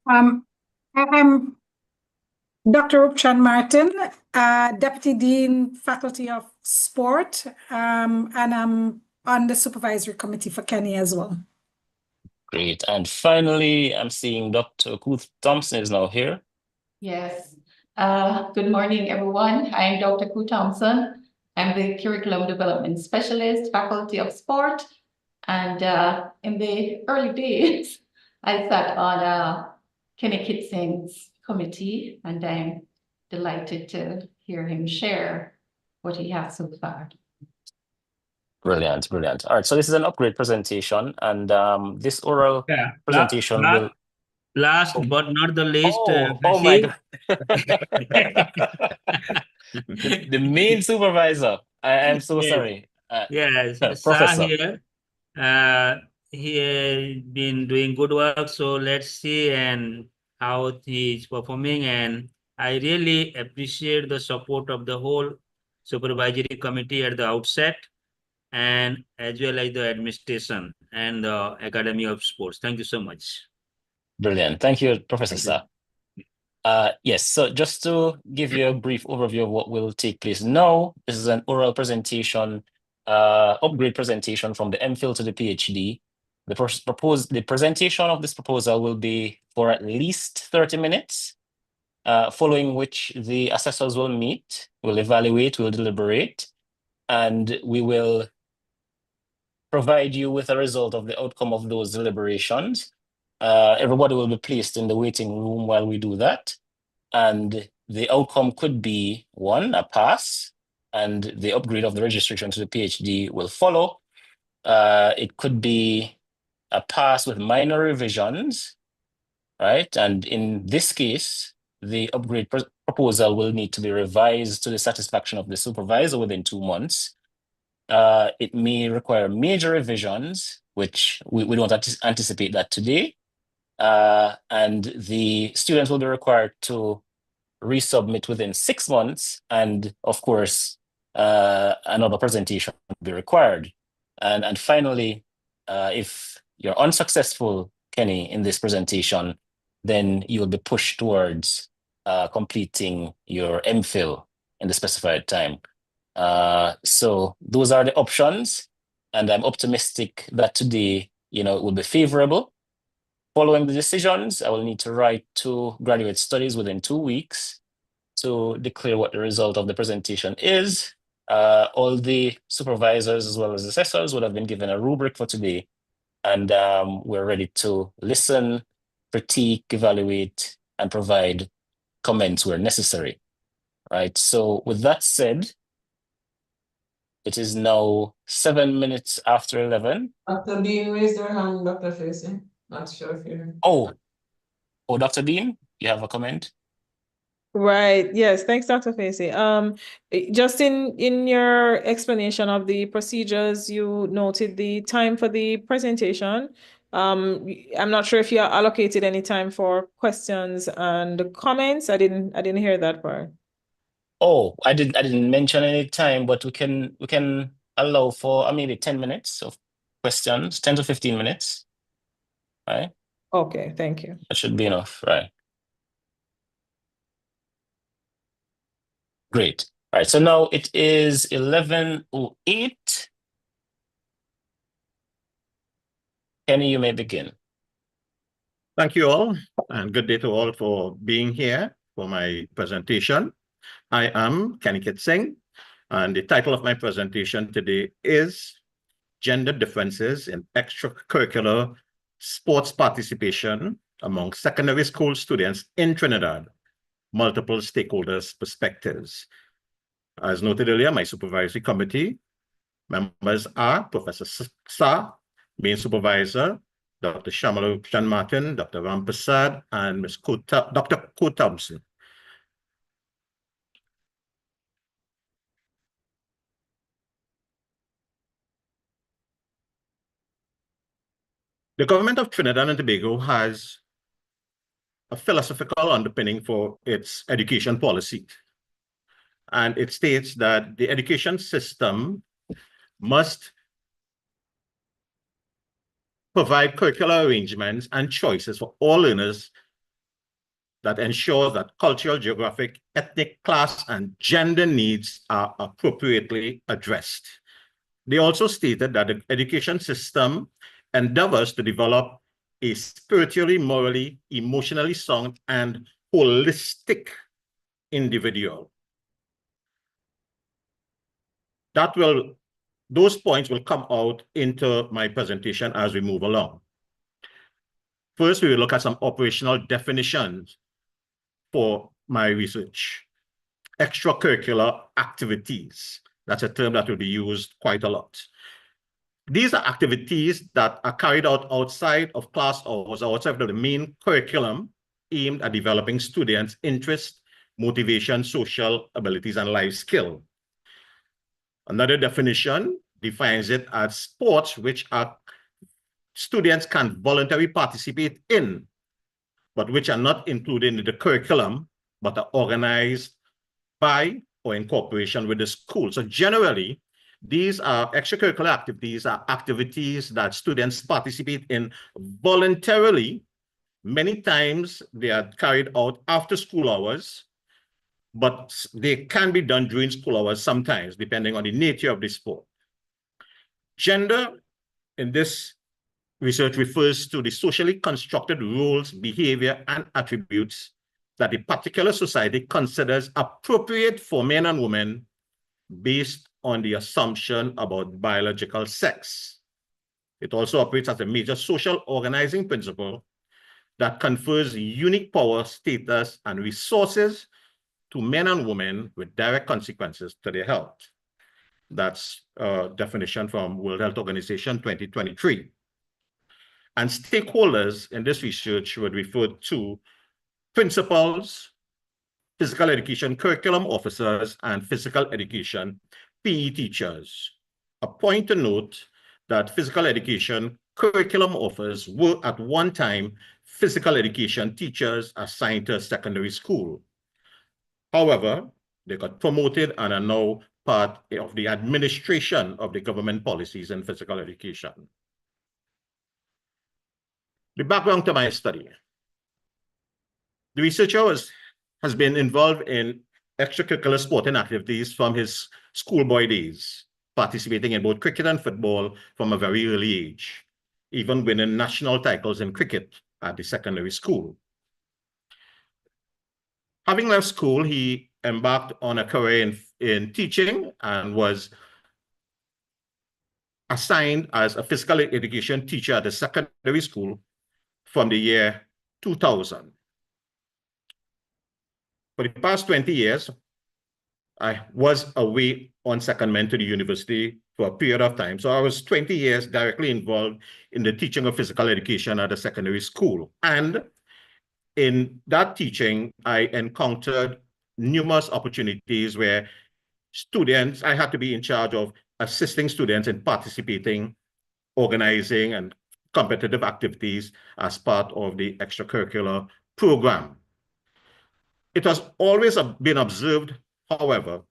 Um, I'm Dr. Upchan Martin, Deputy Dean, Faculty of Sport, and I'm on the Supervisory Committee for Kenny as well. Great. And finally, I'm seeing Dr. Kuth Thompson is now here. Yes. Good morning, everyone. I'm Dr. Ku Thompson. I'm the Curriculum Development Specialist, Faculty of Sport. And in the early days, I sat on Kenny Kitsingh's committee, and I'm delighted to hear him share what he has so far. Brilliant, brilliant. All right, so this is an upgrade presentation, and this oral presentation will... Last but not the least, oh my God. The main supervisor. I am so sorry. Yes, Professor. Here. He has been doing good work, so let's see and how he is performing. And I really appreciate the support of the whole supervisory committee at the outset, and as well as the administration and the Academy of Sports. Thank you so much. Brilliant. Thank you, Professor Sir. Yes, so just to give you a brief overview of what will take place now, this is an oral presentation, upgrade presentation from the MPhil to the PhD. The presentation of this proposal will be for at least 30 minutes, following which the assessors will meet, will evaluate, will deliberate, and we will provide you with a result of the outcome of those deliberations. Everybody will be placed in the waiting room while we do that. And the outcome could be one, a pass, and the upgrade of the registration to the PhD will follow. It could be a pass with minor revisions, right? And in this case, the upgrade proposal will need to be revised to the satisfaction of the supervisor within 2 months. It may require major revisions, which we don't anticipate that today. And the students will be required to resubmit within 6 months. And of course, another presentation will be required. And finally, if you're unsuccessful, Kenny, in this presentation, then you will be pushed towards completing your MPhil in the specified time. So those are the options, and I'm optimistic that today, it will be favorable. Following the decisions, I will need to write to graduate studies within 2 weeks to declare what the result of the presentation is. All the supervisors as well as assessors would have been given a rubric for today, and we're ready to listen, critique, evaluate, and provide comments where necessary. Right. So with that said, it is now 7 minutes after 11. Dr. Dean, raise your hand, Dr. Facey. Not sure if you're... Oh, Dr. Dean, you have a comment? Right. Yes. Thanks, Dr. Facey. Just in your explanation of the procedures, you noted the time for the presentation. I'm not sure if you allocated any time for questions and comments. I didn't hear that part. Oh, I didn't mention any time, but we can allow for maybe 10 minutes of questions, 10 to 15 minutes. Right? Okay, thank you. That should be enough, right? Great. All right, so now it is 11:08. Kenny, you may begin. Thank you all, and good day to all for being here for my presentation. I am Kenny Kitsingh, and the title of my presentation today is Gender Differences in Extracurricular Sports Participation Among Secondary School Students in Trinidad, Multiple Stakeholders' Perspectives. As noted earlier, my supervisory committee members are Professor Sa, main supervisor, Dr. Shamalu Chan Martin, Dr. Ram Prasad, and Dr. Ku Thompson. The government of Trinidad and Tobago has a philosophical underpinning for its education policy. And it states that the education system must provide curricular arrangements and choices for all learners that ensure that cultural, geographic, ethnic, class, and gender needs are appropriately addressed. They also stated that the education system endeavors to develop a spiritually, morally, emotionally sound, and holistic individual. Those points will come out into my presentation as we move along. First, we will look at some operational definitions for my research. Extracurricular activities. That's a term that will be used quite a lot. These are activities that are carried out outside of class hours or outside of the main curriculum aimed at developing students' interest, motivation, social abilities, and life skill. Another definition defines it as sports which students can voluntarily participate in, but which are not included in the curriculum, but are organized by or in cooperation with the school. So generally, these are extracurricular activities, are activities that students participate in voluntarily. Many times they are carried out after school hours, but they can be done during school hours sometimes, depending on the nature of the sport. Gender in this research refers to the socially constructed roles, behavior, and attributes that a particular society considers appropriate for men and women based on the assumption about biological sex. It also operates as a major social organizing principle that confers unique power, status, and resources to men and women with direct consequences to their health. That's a definition from World Health Organization 2023. And stakeholders in this research would refer to principals, physical education curriculum officers, and physical education PE teachers. A point to note that physical education curriculum officers were at one time physical education teachers assigned to a secondary school. However, they got promoted and are now part of the administration of the government policies in physical education. The background to my study. The researcher has been involved in extracurricular sporting activities from his schoolboy days, participating in both cricket and football from a very early age, even winning national titles in cricket at the secondary school. Having left school, he embarked on a career in teaching and was assigned as a physical education teacher at the secondary school from the year 2000. For the past 20 years, I was away on secondment to the university for a period of time. So I was 20 years directly involved in the teaching of physical education at a secondary school. And in that teaching, I encountered numerous opportunities where I had to be in charge of assisting students in participating, organizing, and competitive activities as part of the extracurricular program. It has always been observed, however,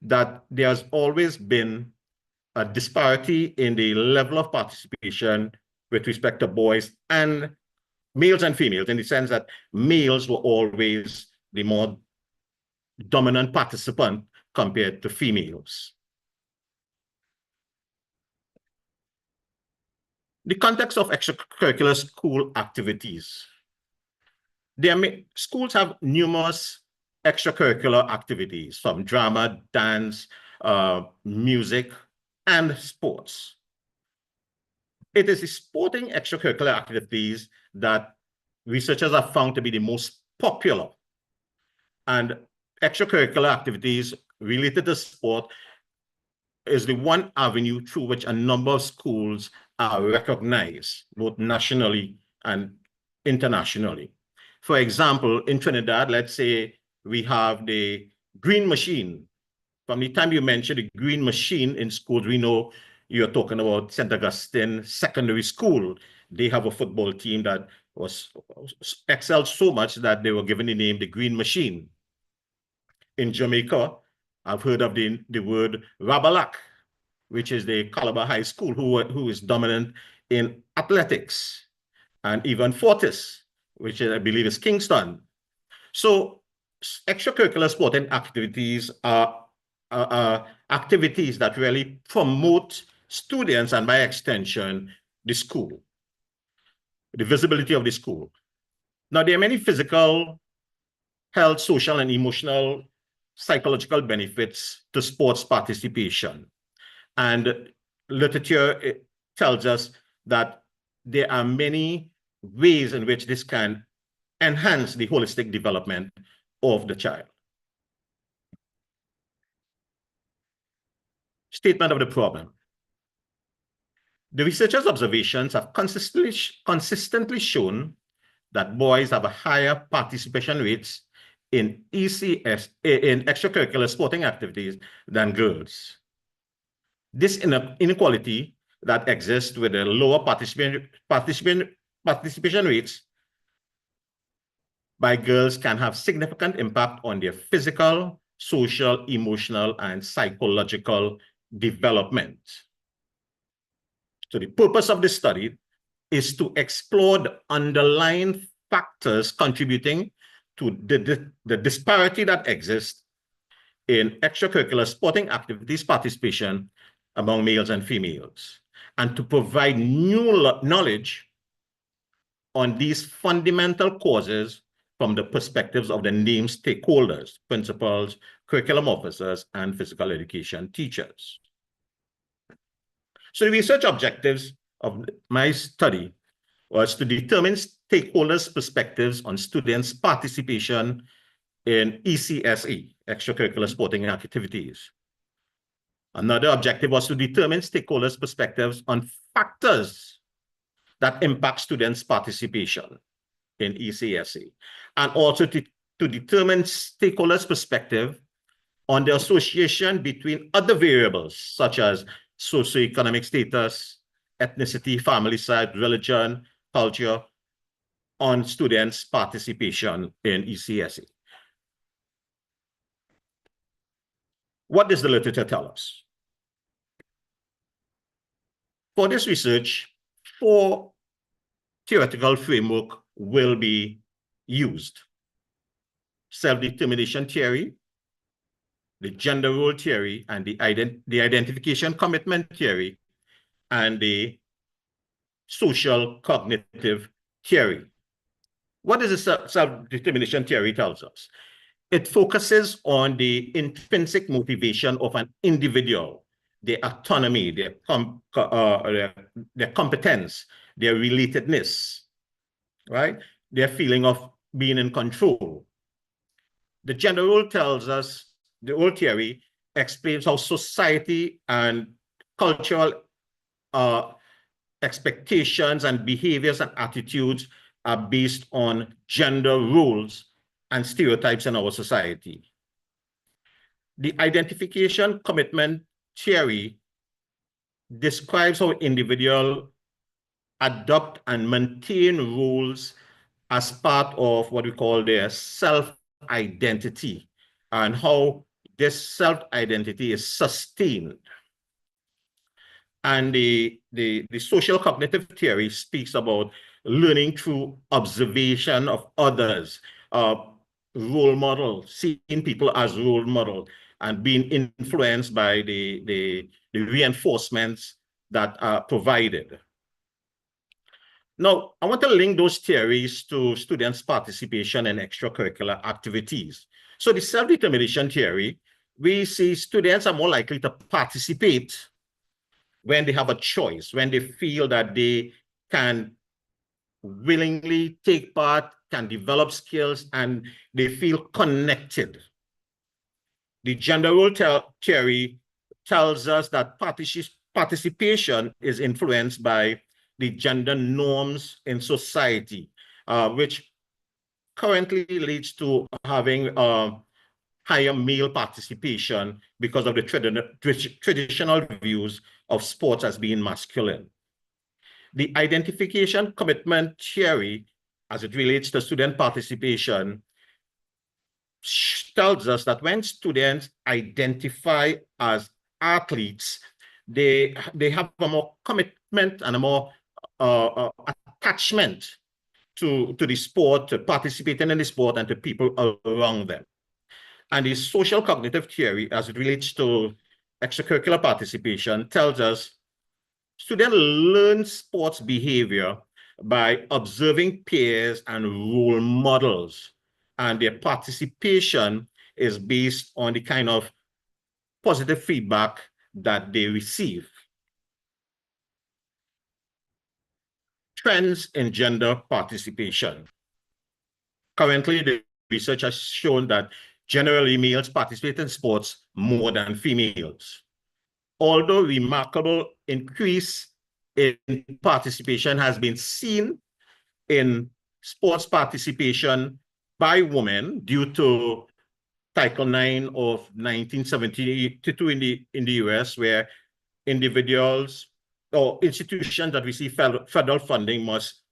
that there's always been a disparity in the level of participation with respect to boys and males and females, in the sense that males were always the more dominant participant compared to females. The context of extracurricular school activities. Schools have numerous extracurricular activities from drama, dance, music, and sports. It is the sporting extracurricular activities that researchers have found to be the most popular. And extracurricular activities related to sport is the one avenue through which a number of schools are recognized, both nationally and internationally. For example, in Trinidad, let's say we have the green machine. From the time you mentioned the green machine in schools, we know you're talking about St. Augustine Secondary School. They have a football team that excelled so much that they were given the name the Green Machine. In Jamaica, I've heard of the word Rabalak, which is the Calabar High School, who is dominant in athletics, and even Fortis, which I believe is Kingston. So extracurricular sporting activities are activities that really promote students and by extension, the school, the visibility of the school. Now, there are many physical, health, social, and emotional, psychological benefits to sports participation. And literature tells us that there are many ways in which this can enhance the holistic development of the child. Statement of the problem. The researchers' observations have consistently shown that boys have a higher participation rates in extracurricular sporting activities than girls. This inequality that exists with the lower participation rates by girls can have significant impact on their physical, social, emotional, and psychological development. So the purpose of this study is to explore the underlying factors contributing to the disparity that exists in extracurricular sporting activities participation among males and females, and to provide new knowledge on these fundamental causes from the perspectives of the named stakeholders, principals, curriculum officers, and physical education teachers. So the research objectives of my study was to determine stakeholders' perspectives on students' participation in ECSE, extracurricular sporting activities. Another objective was to determine stakeholders' perspectives on factors that impact students' participation in ECSE, and also to determine stakeholders' perspective on the association between other variables, such as socioeconomic status, ethnicity, family size, religion, culture, on students' participation in ECSE. What does the literature tell us? For this research, 4 theoretical frameworks will be used: self-determination theory, the gender role theory, and the identification commitment theory, and the social cognitive theory. What does the self-determination theory tells us? It focuses on the intrinsic motivation of an individual, their autonomy, their competence, their relatedness, right? Their feeling of being in control. The gender role tells us, the old theory explains how society and cultural expectations and behaviors and attitudes are based on gender roles and stereotypes in our society. The identification commitment theory describes how individuals adopt and maintain roles as part of what we call their self-identity, and how this self-identity is sustained. And the social cognitive theory speaks about learning through observation of others, role model, seeing people as role model, and being influenced by the reinforcements that are provided. Now, I want to link those theories to students' participation in extracurricular activities. So the self-determination theory, we see students are more likely to participate when they have a choice, when they feel that they can willingly take part, can develop skills, and they feel connected. The gender role theory tells us that participation is influenced by the gender norms in society, which currently leads to having higher male participation because of the traditional views of sports as being masculine. The identification commitment theory, as it relates to student participation, tells us that when students identify as athletes, they have a more commitment and a more attachment to the sport, to participating in the sport, and to people around them. And the social cognitive theory, as it relates to extracurricular participation, tells us students learn sports behavior by observing peers and role models, and their participation is based on the kind of positive feedback that they receive. Trends in gender participation. Currently, the research has shown that generally males participate in sports more than females. Although remarkable increase in participation has been seen in sports participation by women due to Title IX of 1972 in the US, where individuals or institutions that receive federal funding must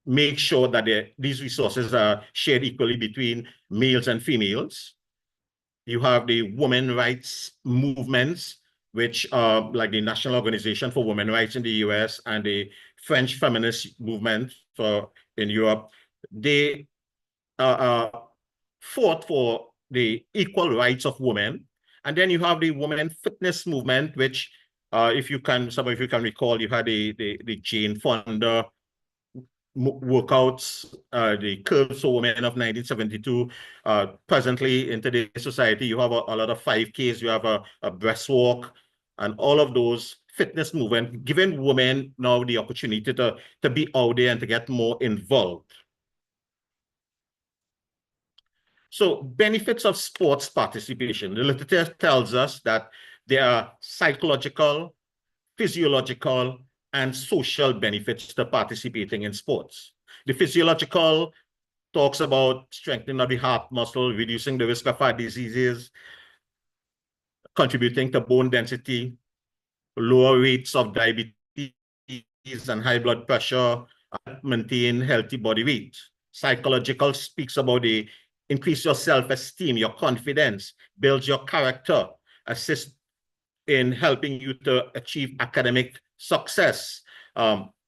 make sure that these resources are shared equally between males and females. You have the women rights movements, which are like the National Organization for Women's Rights in the US and the French feminist movement in Europe. They fought for the equal rights of women. And then you have the women fitness movement, which some of you can recall, you had the Jane Fonda workouts, the Curves for Women of 1972. Presently, in today's society, you have a lot of 5Ks, you have a breastwalk, and all of those fitness movement, giving women now the opportunity to be out there and to get more involved. So, benefits of sports participation. The literature tells us that there are psychological, physiological, and social benefits to participating in sports. The physiological talks about strengthening of the heart muscle, reducing the risk of heart diseases, contributing to bone density, lower rates of diabetes and high blood pressure, maintain healthy body weight. Psychological speaks about the increase your self-esteem, your confidence, builds your character, assist in helping you to achieve academic success,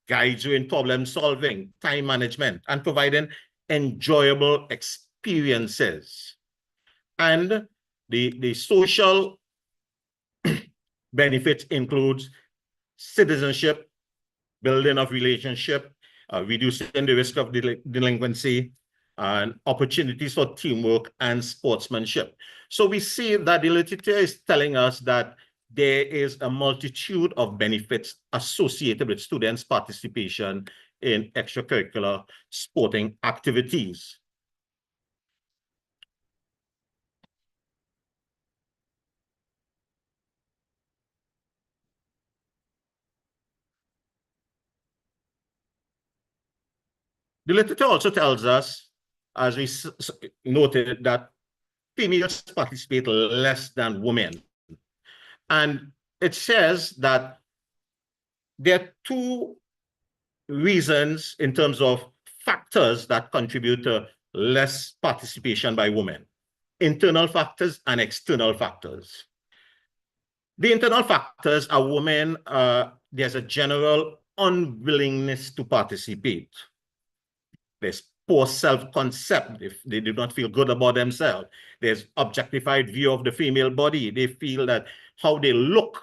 guides you in problem solving, time management, and providing enjoyable experiences. And the social benefits includes citizenship, building of relationship, reducing the risk of delinquency, and opportunities for teamwork and sportsmanship. So we see that the literature is telling us that there is a multitude of benefits associated with students' participation in extracurricular sporting activities. The literature also tells us, as we noted, that females participate less than women. And it says that there are two reasons in terms of factors that contribute to less participation by women: internal factors and external factors. The internal factors are women, there's a general unwillingness to participate. There's poor self-concept if they do not feel good about themselves. There's objectified view of the female body. They feel that how they look,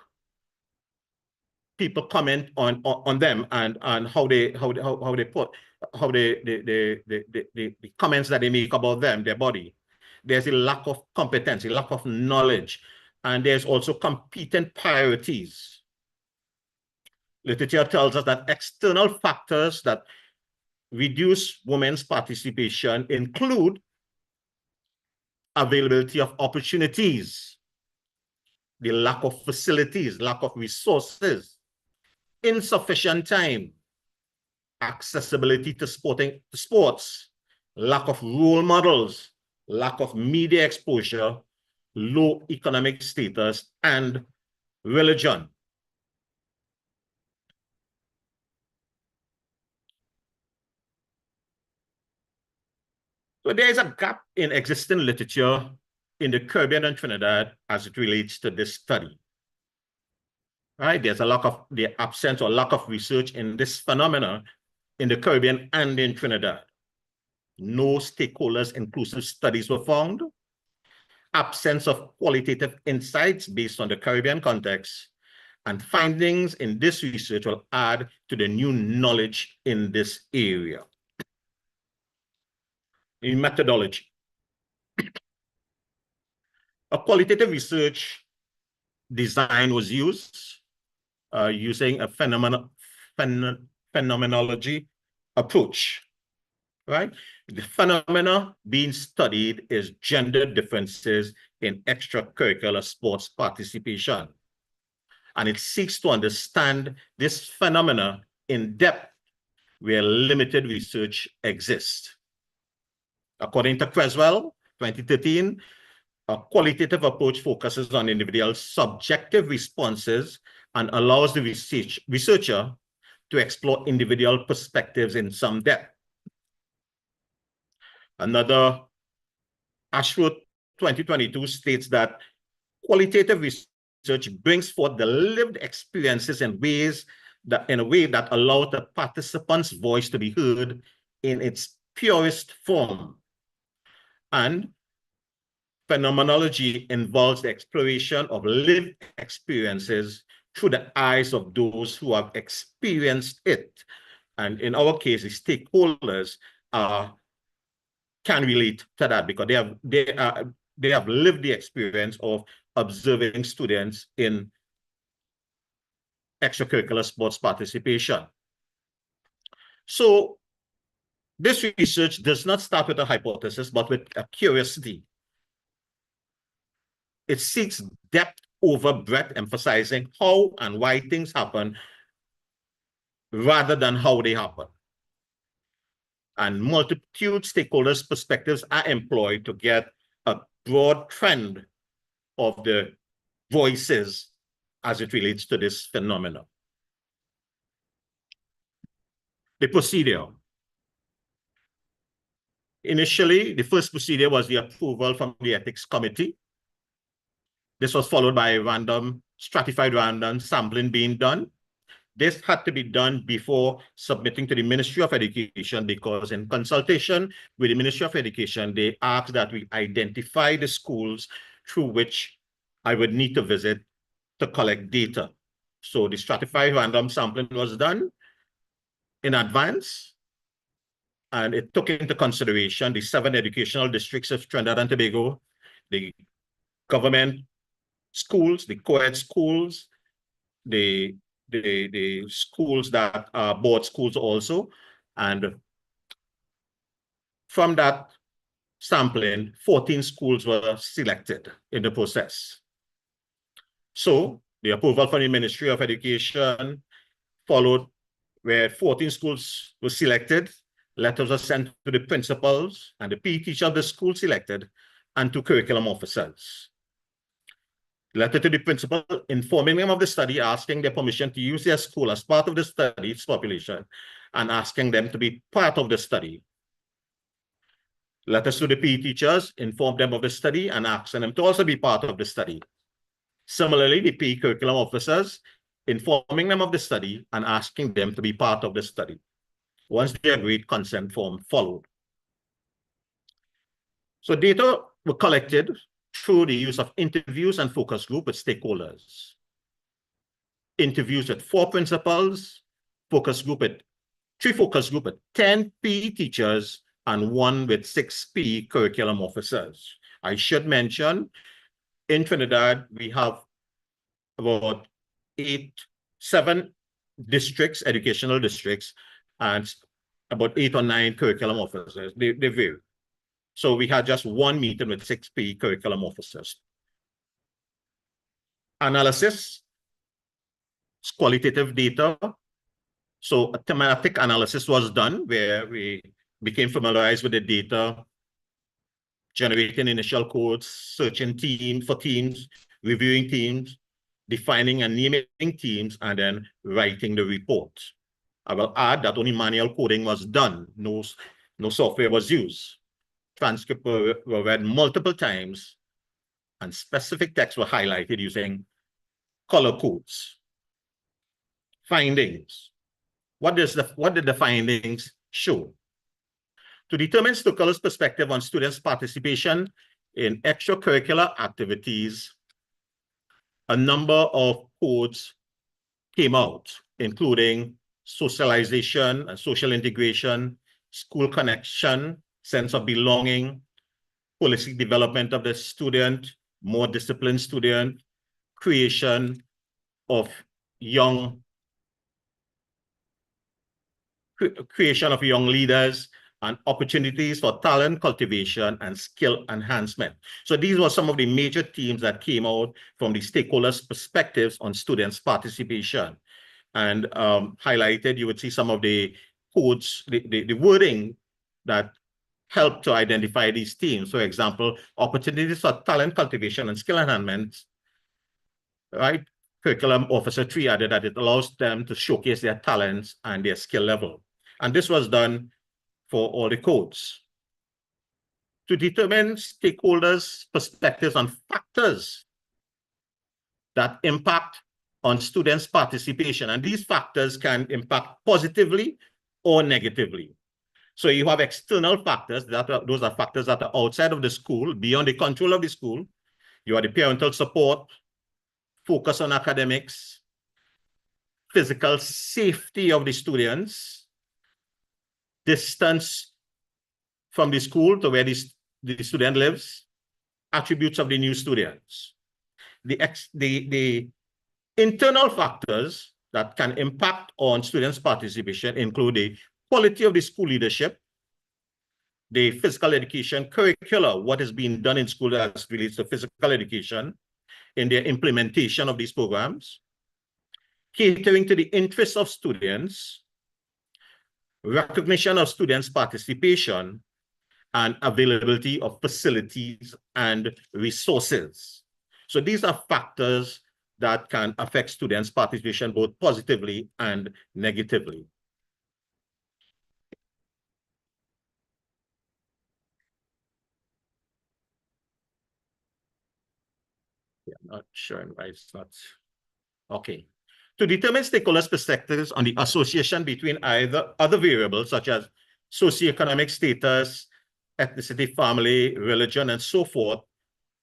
people comment on them and how the comments that they make about them, their body. There's a lack of competence, a lack of knowledge, and there's also competing priorities. Literature tells us that external factors that reduce women's participation include availability of opportunities, the lack of facilities, lack of resources, insufficient time, accessibility to sports, lack of role models, lack of media exposure, low economic status, and religion. So there is a gap in existing literature in the Caribbean and Trinidad as it relates to this study. right? There's the absence or lack of research in this phenomena in the Caribbean and in Trinidad. No stakeholders inclusive studies were found. Absence of qualitative insights based on the Caribbean context, and findings in this research will add to the new knowledge in this area. In methodology, a qualitative research design was used using a phenomenology approach, right? The phenomena being studied is gender differences in extracurricular sports participation. And it seeks to understand this phenomena in depth where limited research exists. According to Creswell, 2013, a qualitative approach focuses on individual subjective responses and allows the researcher to explore individual perspectives in some depth. Another Ashworth 2022 states that qualitative research brings forth the lived experiences in a way that allows the participant's voice to be heard in its purest form. And phenomenology involves the exploration of lived experiences through the eyes of those who have experienced it. And in our case, the stakeholders can relate to that because they have lived the experience of observing students in extracurricular sports participation. So this research does not start with a hypothesis, but with a curiosity. It seeks depth over breadth, emphasizing how and why things happen rather than how they happen. And multitude stakeholders' perspectives are employed to get a broad trend of the voices as it relates to this phenomenon. The procedure. Initially, the first procedure was the approval from the ethics committee. This was followed by stratified random sampling being done. This had to be done before submitting to the Ministry of Education because in consultation with the Ministry of Education, they asked that we identify the schools through which I would need to visit to collect data. So the stratified random sampling was done in advance, and it took into consideration the 7 educational districts of Trinidad and Tobago, the government schools, the co-ed schools, the schools that are board schools also. And from that sampling, 14 schools were selected in the process. So the approval from the Ministry of Education followed where 14 schools were selected. Letters were sent to the principals and the PE teacher of the school selected and to curriculum officers. Letter to the principal informing them of the study, asking their permission to use their school as part of the study's population and asking them to be part of the study. Letters to the PE teachers inform them of the study and asking them to also be part of the study. Similarly, the PE curriculum officers informing them of the study and asking them to be part of the study. Once the agreed consent form followed. So data were collected through the use of interviews and focus group with stakeholders. Interviews with 4 principals, focus group with 3 focus group with 10 PE teachers, and 1 with 6 PE curriculum officers. I should mention, in Trinidad, we have about 7 districts, educational districts, and about 8 or 9 curriculum officers. They vary. So we had just 1 meeting with 6 PE curriculum officers. Analysis, qualitative data. So a thematic analysis was done where we became familiarized with the data, generating initial codes, searching for teams, reviewing teams, defining and naming teams, and then writing the report. I will add that only manual coding was done. No software was used. Transcripts were read multiple times, and specific texts were highlighted using color codes. Findings. What did the findings show? To determine Stuckel's perspective on students' participation in extracurricular activities, a number of codes came out, including socialization and social integration, school connection, sense of belonging, holistic development of the student, more disciplined student, creation of young leaders, and opportunities for talent cultivation and skill enhancement. So these were some of the major themes that came out from the stakeholders' perspectives on students' participation. And highlighted, you would see some of the codes, the wording that helped to identify these themes. For example, opportunities for talent cultivation and skill enhancement, right? Curriculum Officer 3 added that it allows them to showcase their talents and their skill level. And this was done for all the codes. To determine stakeholders' perspectives on factors that impact on students' participation. And these factors can impact positively or negatively. So you have external factors, those are factors that are outside of the school, beyond the control of the school. You have the parental support, focus on academics, physical safety of the students, distance from the school to where the student lives, attributes of the new students. The internal factors that can impact on students' participation include the quality of the school leadership, the physical education curricula, what is being done in school as relates to physical education, in their implementation of these programs, catering to the interests of students, recognition of students' participation, and availability of facilities and resources. So these are factors that can affect students' participation both positively and negatively. Yeah, I'm not sure why it's not. Okay. To determine stakeholders' perspectives on the association between either other variables such as socioeconomic status, ethnicity, family, religion, and so forth,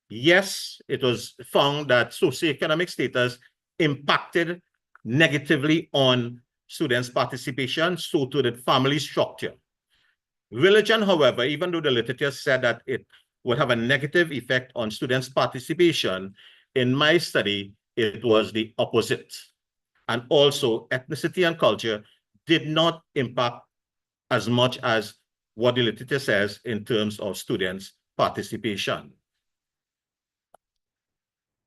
yes, it was found that socioeconomic status impacted negatively on students' participation, so to the family structure. Religion, however, even though the literature said that it would have a negative effect on students' participation, in my study, it was the opposite. And also, ethnicity and culture did not impact as much as what the literature says in terms of students' participation.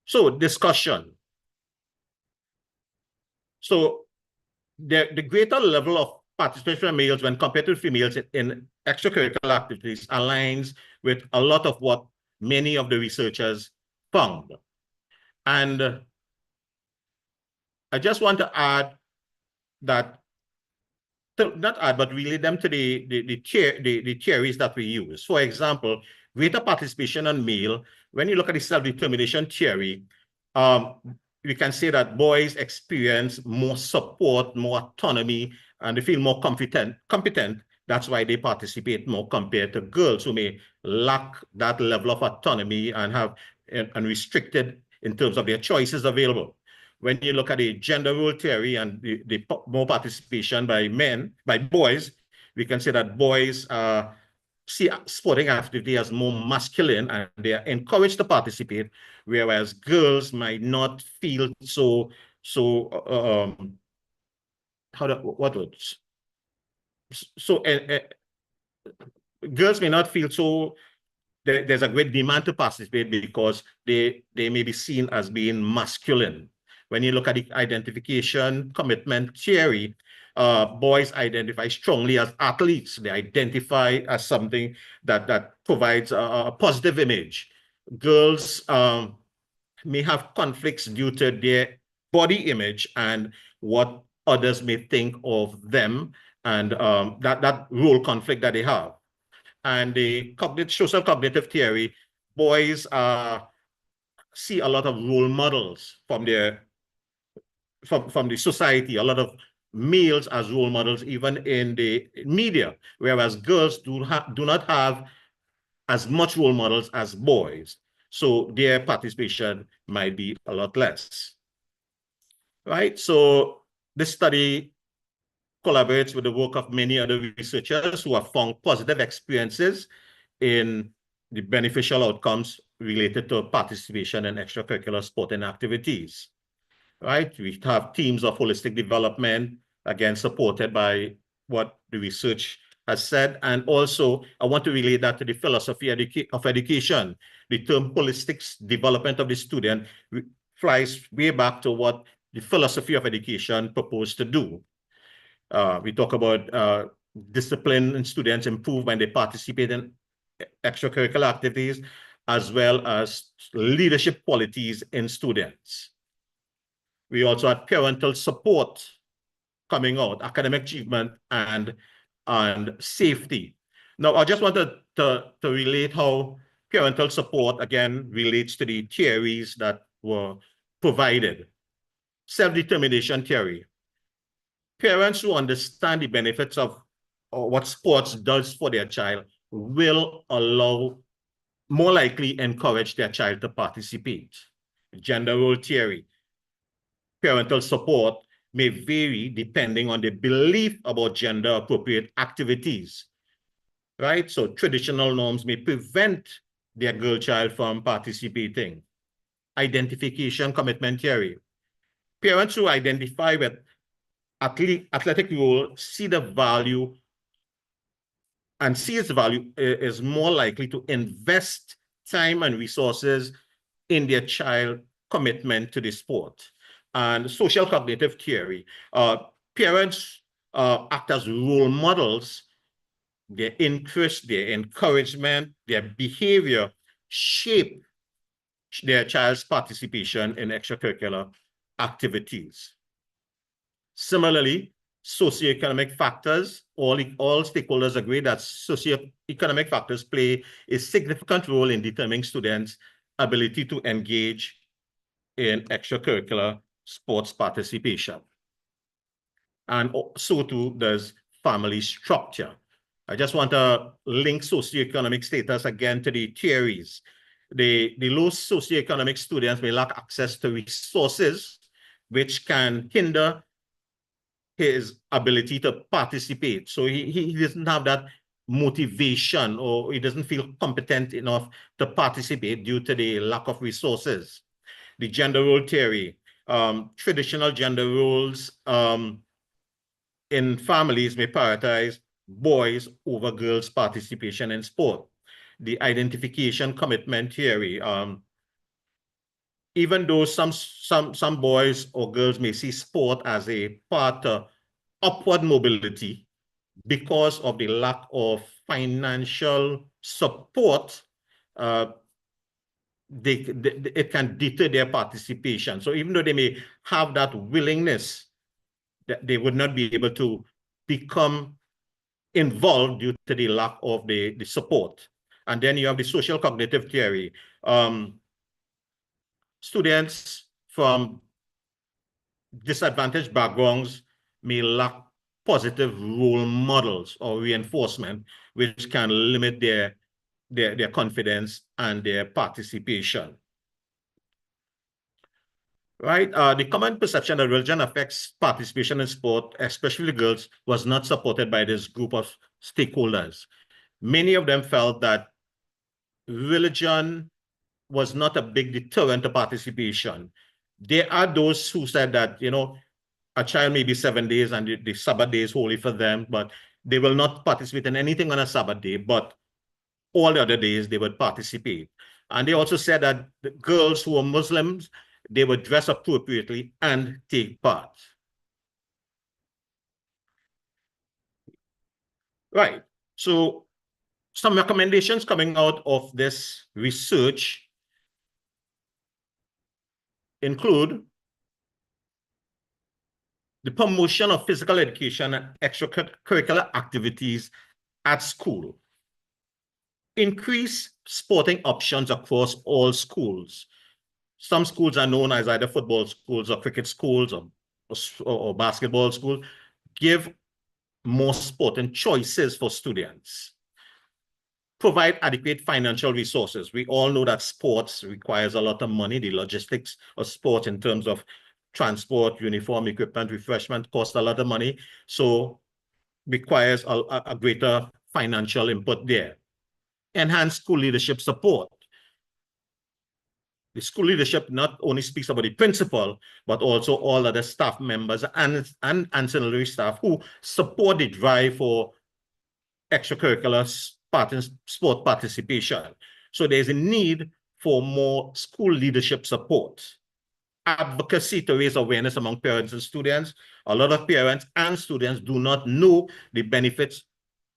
So, discussion. So, the greater level of participation of males when compared to females in extracurricular activities aligns with a lot of what many of the researchers found. And I just want to add that, not add, but relate them to the theories that we use. For example, greater participation on male, when you look at the self-determination theory, we can say that boys experience more support, more autonomy, and they feel more competent. That's why they participate more compared to girls who may lack that level of autonomy and have restricted in terms of their choices available. When you look at the gender role theory and the more participation by boys, we can say that boys see sporting activity as more masculine and they are encouraged to participate, whereas girls might not feel girls may not feel so there's a great demand to participate because they may be seen as being masculine. When you look at the identification commitment theory, boys identify strongly as athletes. They identify as something that provides a positive image. Girls may have conflicts due to their body image and what others may think of them and that role conflict that they have. And the social cognitive theory, boys see a lot of role models from their from the society, a lot of males as role models, even in the media, whereas girls do not have as much role models as boys. So their participation might be a lot less. Right? So this study collaborates with the work of many other researchers who have found positive experiences in the beneficial outcomes related to participation in extracurricular sporting activities. Right? We have teams of holistic development, again, supported by what the research has said. And also, I want to relate that to the philosophy of education. The term holistic development of the student flies way back to what the philosophy of education proposed to do. We talk about discipline in students improve when they participate in extracurricular activities, as well as leadership qualities in students. We also had parental support coming out, academic achievement and safety. Now, I just wanted to relate how parental support, again, relates to the theories that were provided. Self-determination theory. Parents who understand the benefits of what sports does for their child will more likely encourage their child to participate. Gender role theory. Parental support may vary depending on the belief about gender-appropriate activities, right? So traditional norms may prevent their girl child from participating. Identification commitment theory. Parents who identify with athletic role see the value and see its value is more likely to invest time and resources in their child commitment to the sport. And social cognitive theory, parents act as role models. Their interest, their encouragement, their behavior shape their child's participation in extracurricular activities. Similarly, socioeconomic factors, all stakeholders agree that socioeconomic factors play a significant role in determining students' ability to engage in extracurricular sports participation. And so too does family structure. I just want to link socioeconomic status again to the theories. The low socioeconomic students may lack access to resources, which can hinder his ability to participate. So he doesn't have that motivation, or he doesn't feel competent enough to participate due to the lack of resources. The gender role theory, traditional gender roles in families may prioritize boys over girls' participation in sport. The identification commitment theory, even though some boys or girls may see sport as a part of upward mobility, because of the lack of financial support, it can deter their participation. So even though they may have that willingness, that they would not be able to become involved due to the lack of the support. And then you have the social cognitive theory. Students from disadvantaged backgrounds may lack positive role models or reinforcement, which can limit their confidence and their participation. Right? The common perception that religion affects participation in sport, especially girls, was not supported by this group of stakeholders. Many of them felt that religion was not a big deterrent to participation. There are those who said that, a child may be 7 days and the Sabbath day is holy for them, but they will not participate in anything on a Sabbath day, but all the other days they would participate. And they also said that the girls who were Muslims, they would dress appropriately and take part. Right. So some recommendations coming out of this research include the promotion of physical education and extracurricular activities at school. Increase sporting options across all schools. Some schools are known as either football schools or cricket schools or or basketball school, give more sporting choices for students. Provide adequate financial resources. We all know that sports requires a lot of money. The logistics of sport in terms of transport, uniform, equipment, refreshment cost a lot of money. So requires a greater financial input there. Enhance school leadership support. The school leadership not only speaks about the principal, but also all other staff members and ancillary staff who support the drive for extracurricular sport participation. So there's a need for more school leadership support. Advocacy to raise awareness among parents and students. A lot of parents and students do not know the benefits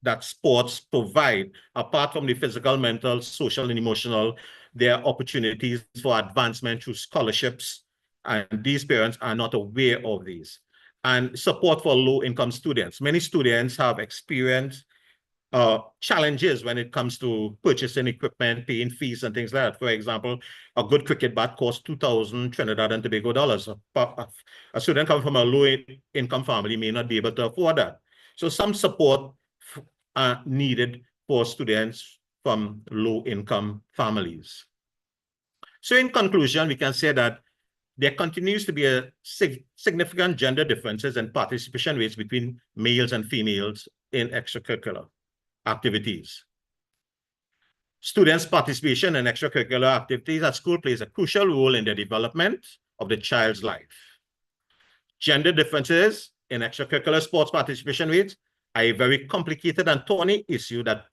that sports provide. Apart from the physical, mental, social, and emotional, there are opportunities for advancement through scholarships, and these parents are not aware of these. And support for low-income students. Many students have experienced challenges when it comes to purchasing equipment, paying fees, and things like that. For example, a good cricket bat costs 2,000 Trinidad and Tobago dollars. A student coming from a low-income family may not be able to afford that. So some support are needed for students from low-income families. So in conclusion, we can say that there continues to be a significant gender differences in participation rates between males and females in extracurricular activities. Students' participation in extracurricular activities at school plays a crucial role in the development of the child's life. Gender differences in extracurricular sports participation rates are a very complicated and thorny issue that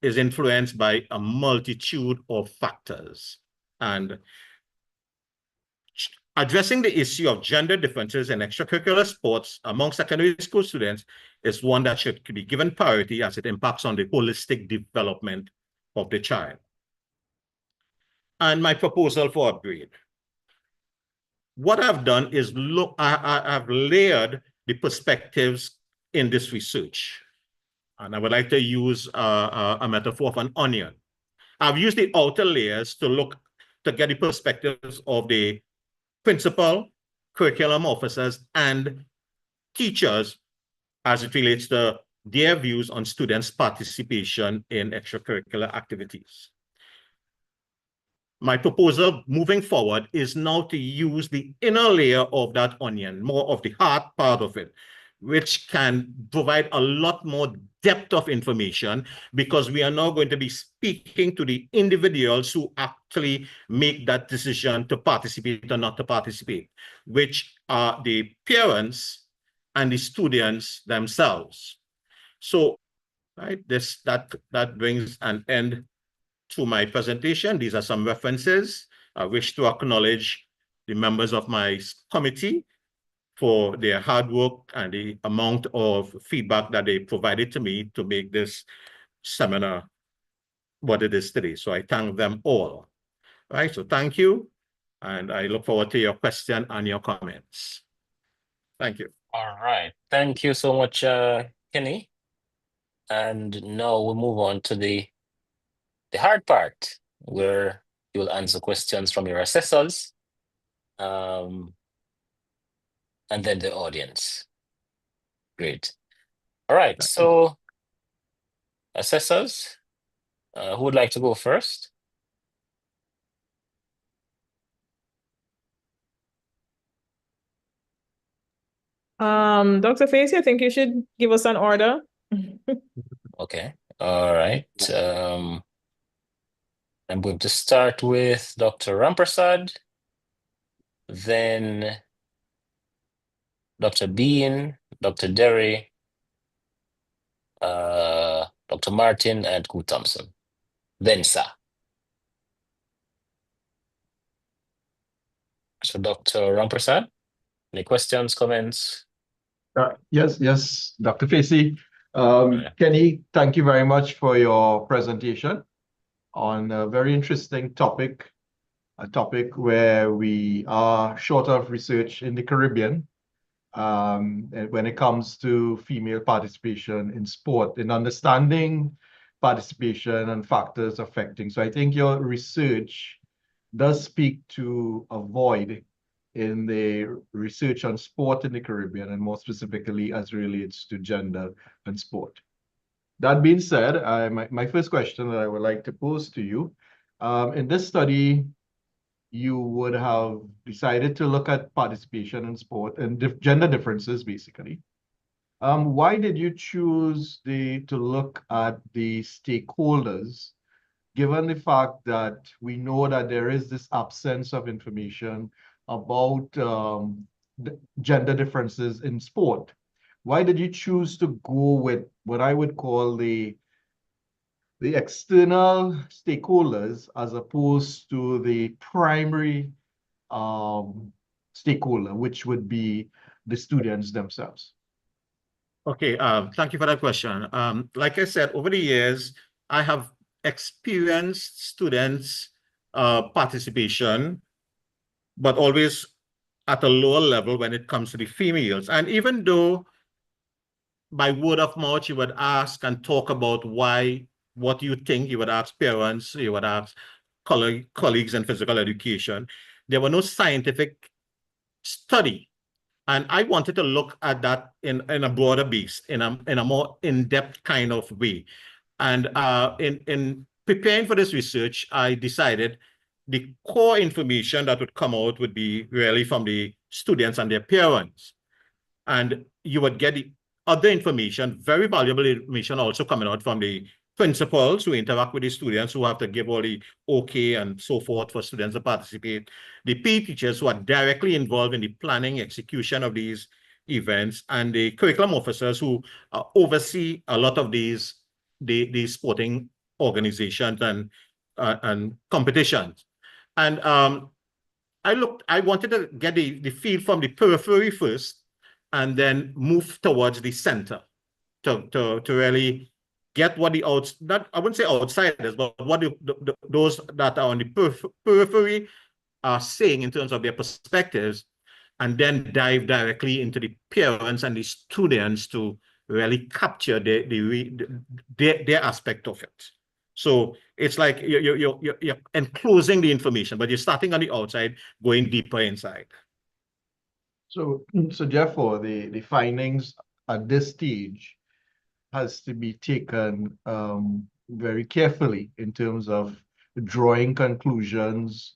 is influenced by a multitude of factors. And addressing the issue of gender differences in extracurricular sports among secondary school students is one that should be given priority as it impacts on the holistic development of the child. And my proposal for upgrade. What I've done is I've layered the perspectives in this research. And I would like to use a metaphor of an onion. I've used the outer layers to get the perspectives of the principal, curriculum officers, and teachers as it relates to their views on students' participation in extracurricular activities. My proposal moving forward is now to use the inner layer of that onion, more of the heart part of it, which can provide a lot more depth of information, because we are now going to be speaking to the individuals who actually make that decision to participate or not to participate, which are the parents and the students themselves. So, right, that brings an end to my presentation. These are some references. I wish to acknowledge the members of my committee for their hard work and the amount of feedback that they provided to me to make this seminar what it is today. So I thank them all. Right, so thank you. And I look forward to your question and your comments. Thank you. All right. Thank you so much, Kenny. And now we'll move on to the hard part, where you will answer questions from your assessors, and then the audience. Great. All right. So, assessors, who would like to go first? Dr. Facey, I think you should give us an order. Okay. All right. I'm going to start with Dr. Ramprasad, then Dr. Bean, Dr. Derry, Dr. Martin, and Koo Thompson. Then Sir. So Dr. Ramprasad, any questions, comments? Yes, Dr. Facey. Kenny, thank you very much for your presentation on a very interesting topic, a topic where we are short of research in the Caribbean when it comes to female participation in sport, in understanding participation and factors affecting. So I think your research does speak to a void in the research on sport in the Caribbean, and more specifically as relates to gender and sport. That being said, my first question that I would like to pose to you, in this study, you would have decided to look at participation in sport and gender differences, basically. Why did you choose to look at the stakeholders, given the fact that we know that there is this absence of information about gender differences in sport? Why did you choose to go with what I would call the external stakeholders as opposed to the primary stakeholder, which would be the students themselves? Okay, thank you for that question. Like I said, over the years, I have experienced students' participation, but always at a lower level when it comes to the females. And even though by word of mouth, you would ask and talk about what you think, you would ask parents, you would ask colleagues in physical education, there were no scientific study. And I wanted to look at that in a broader base, in a more in-depth kind of way. And in preparing for this research, I decided the core information that would come out would be really from the students and their parents. And you would get the other information, very valuable information also coming out from the principals who interact with the students, who have to give all the okay and so forth for students to participate, the PE teachers who are directly involved in the planning, execution of these events, and the curriculum officers who oversee a lot of these sporting organizations and competitions. And I wanted to get the feel from the periphery first, and then move towards the center to really get what I wouldn't say outsiders, but what those that are on the periphery are saying in terms of their perspectives, and then dive directly into the parents and the students to really capture their aspect of it. So it's like you're enclosing the information, but you're starting on the outside, going deeper inside. So therefore, the findings at this stage has to be taken very carefully in terms of drawing conclusions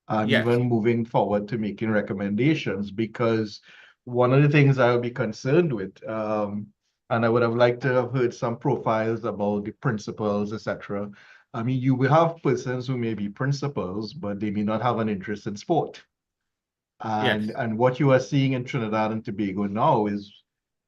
and Yes. even moving forward to making recommendations, because one of the things I would be concerned with, and I would have liked to have heard some profiles about the principals, etc. I mean, you will have persons who may be principals, but they may not have an interest in sport. Yes. And what you are seeing in Trinidad and Tobago now is,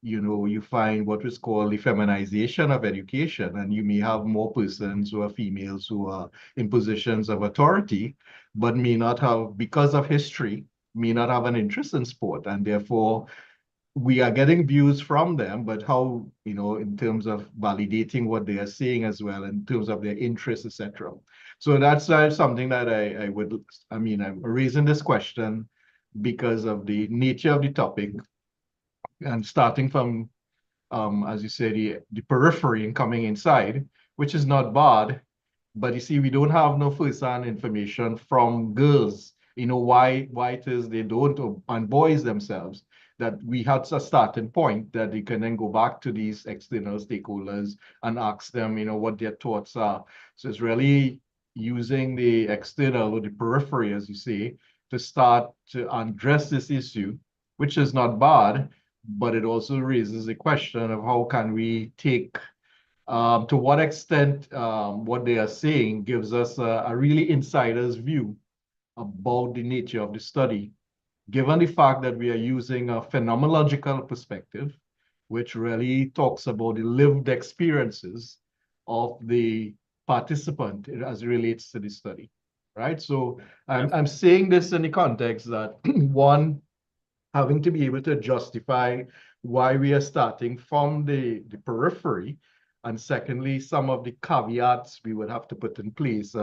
you find what is called the feminization of education, and you may have more persons who are females who are in positions of authority, but may not have, because of history, may not have an interest in sport, and therefore we are getting views from them, but how, in terms of validating what they are saying as well, in terms of their interests, etc. So that's something that I'm raising this question because of the nature of the topic, and starting from, as you say, the periphery and coming inside, which is not bad. But you see, we don't have no first-hand information from girls, why it is they don't, and boys themselves, that we had a starting point that they can then go back to these external stakeholders and ask them, what their thoughts are. So it's really using the external or the periphery, as you say, to start to address this issue, which is not bad, but it also raises the question of how can we take, to what extent what they are saying gives us a really insider's view about the nature of the study, given the fact that we are using a phenomenological perspective, which really talks about the lived experiences of the participant as it relates to the study, right? So I'm saying this in the context that one, having to be able to justify why we are starting from the periphery, and secondly, some of the caveats we would have to put in place,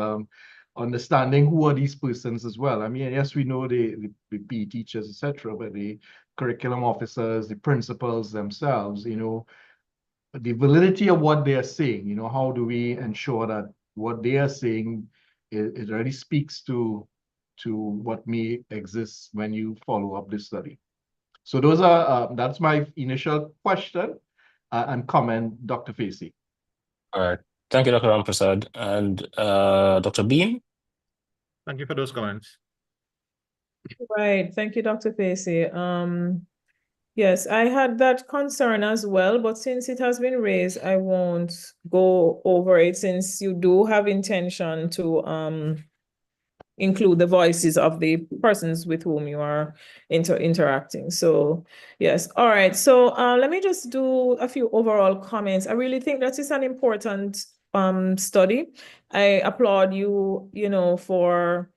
understanding who are these persons as well. I mean, yes, we know the PE teachers, etc., but the curriculum officers, the principals themselves, the validity of what they are saying, how do we ensure that what they are saying, it really speaks to to what may exist when you follow up this study. So those are that's my initial question and comment, Dr. Facey. All right. Thank you, Dr. Ramprasad. And Dr. Beam? Thank you for those comments. Right. Thank you, Dr. Facey. Yes, I had that concern as well, but since it has been raised, I won't go over it since you do have intention to include the voices of the persons with whom you are interacting. So yes, all right. So let me just do a few overall comments. I really think that is an important study. I applaud you, for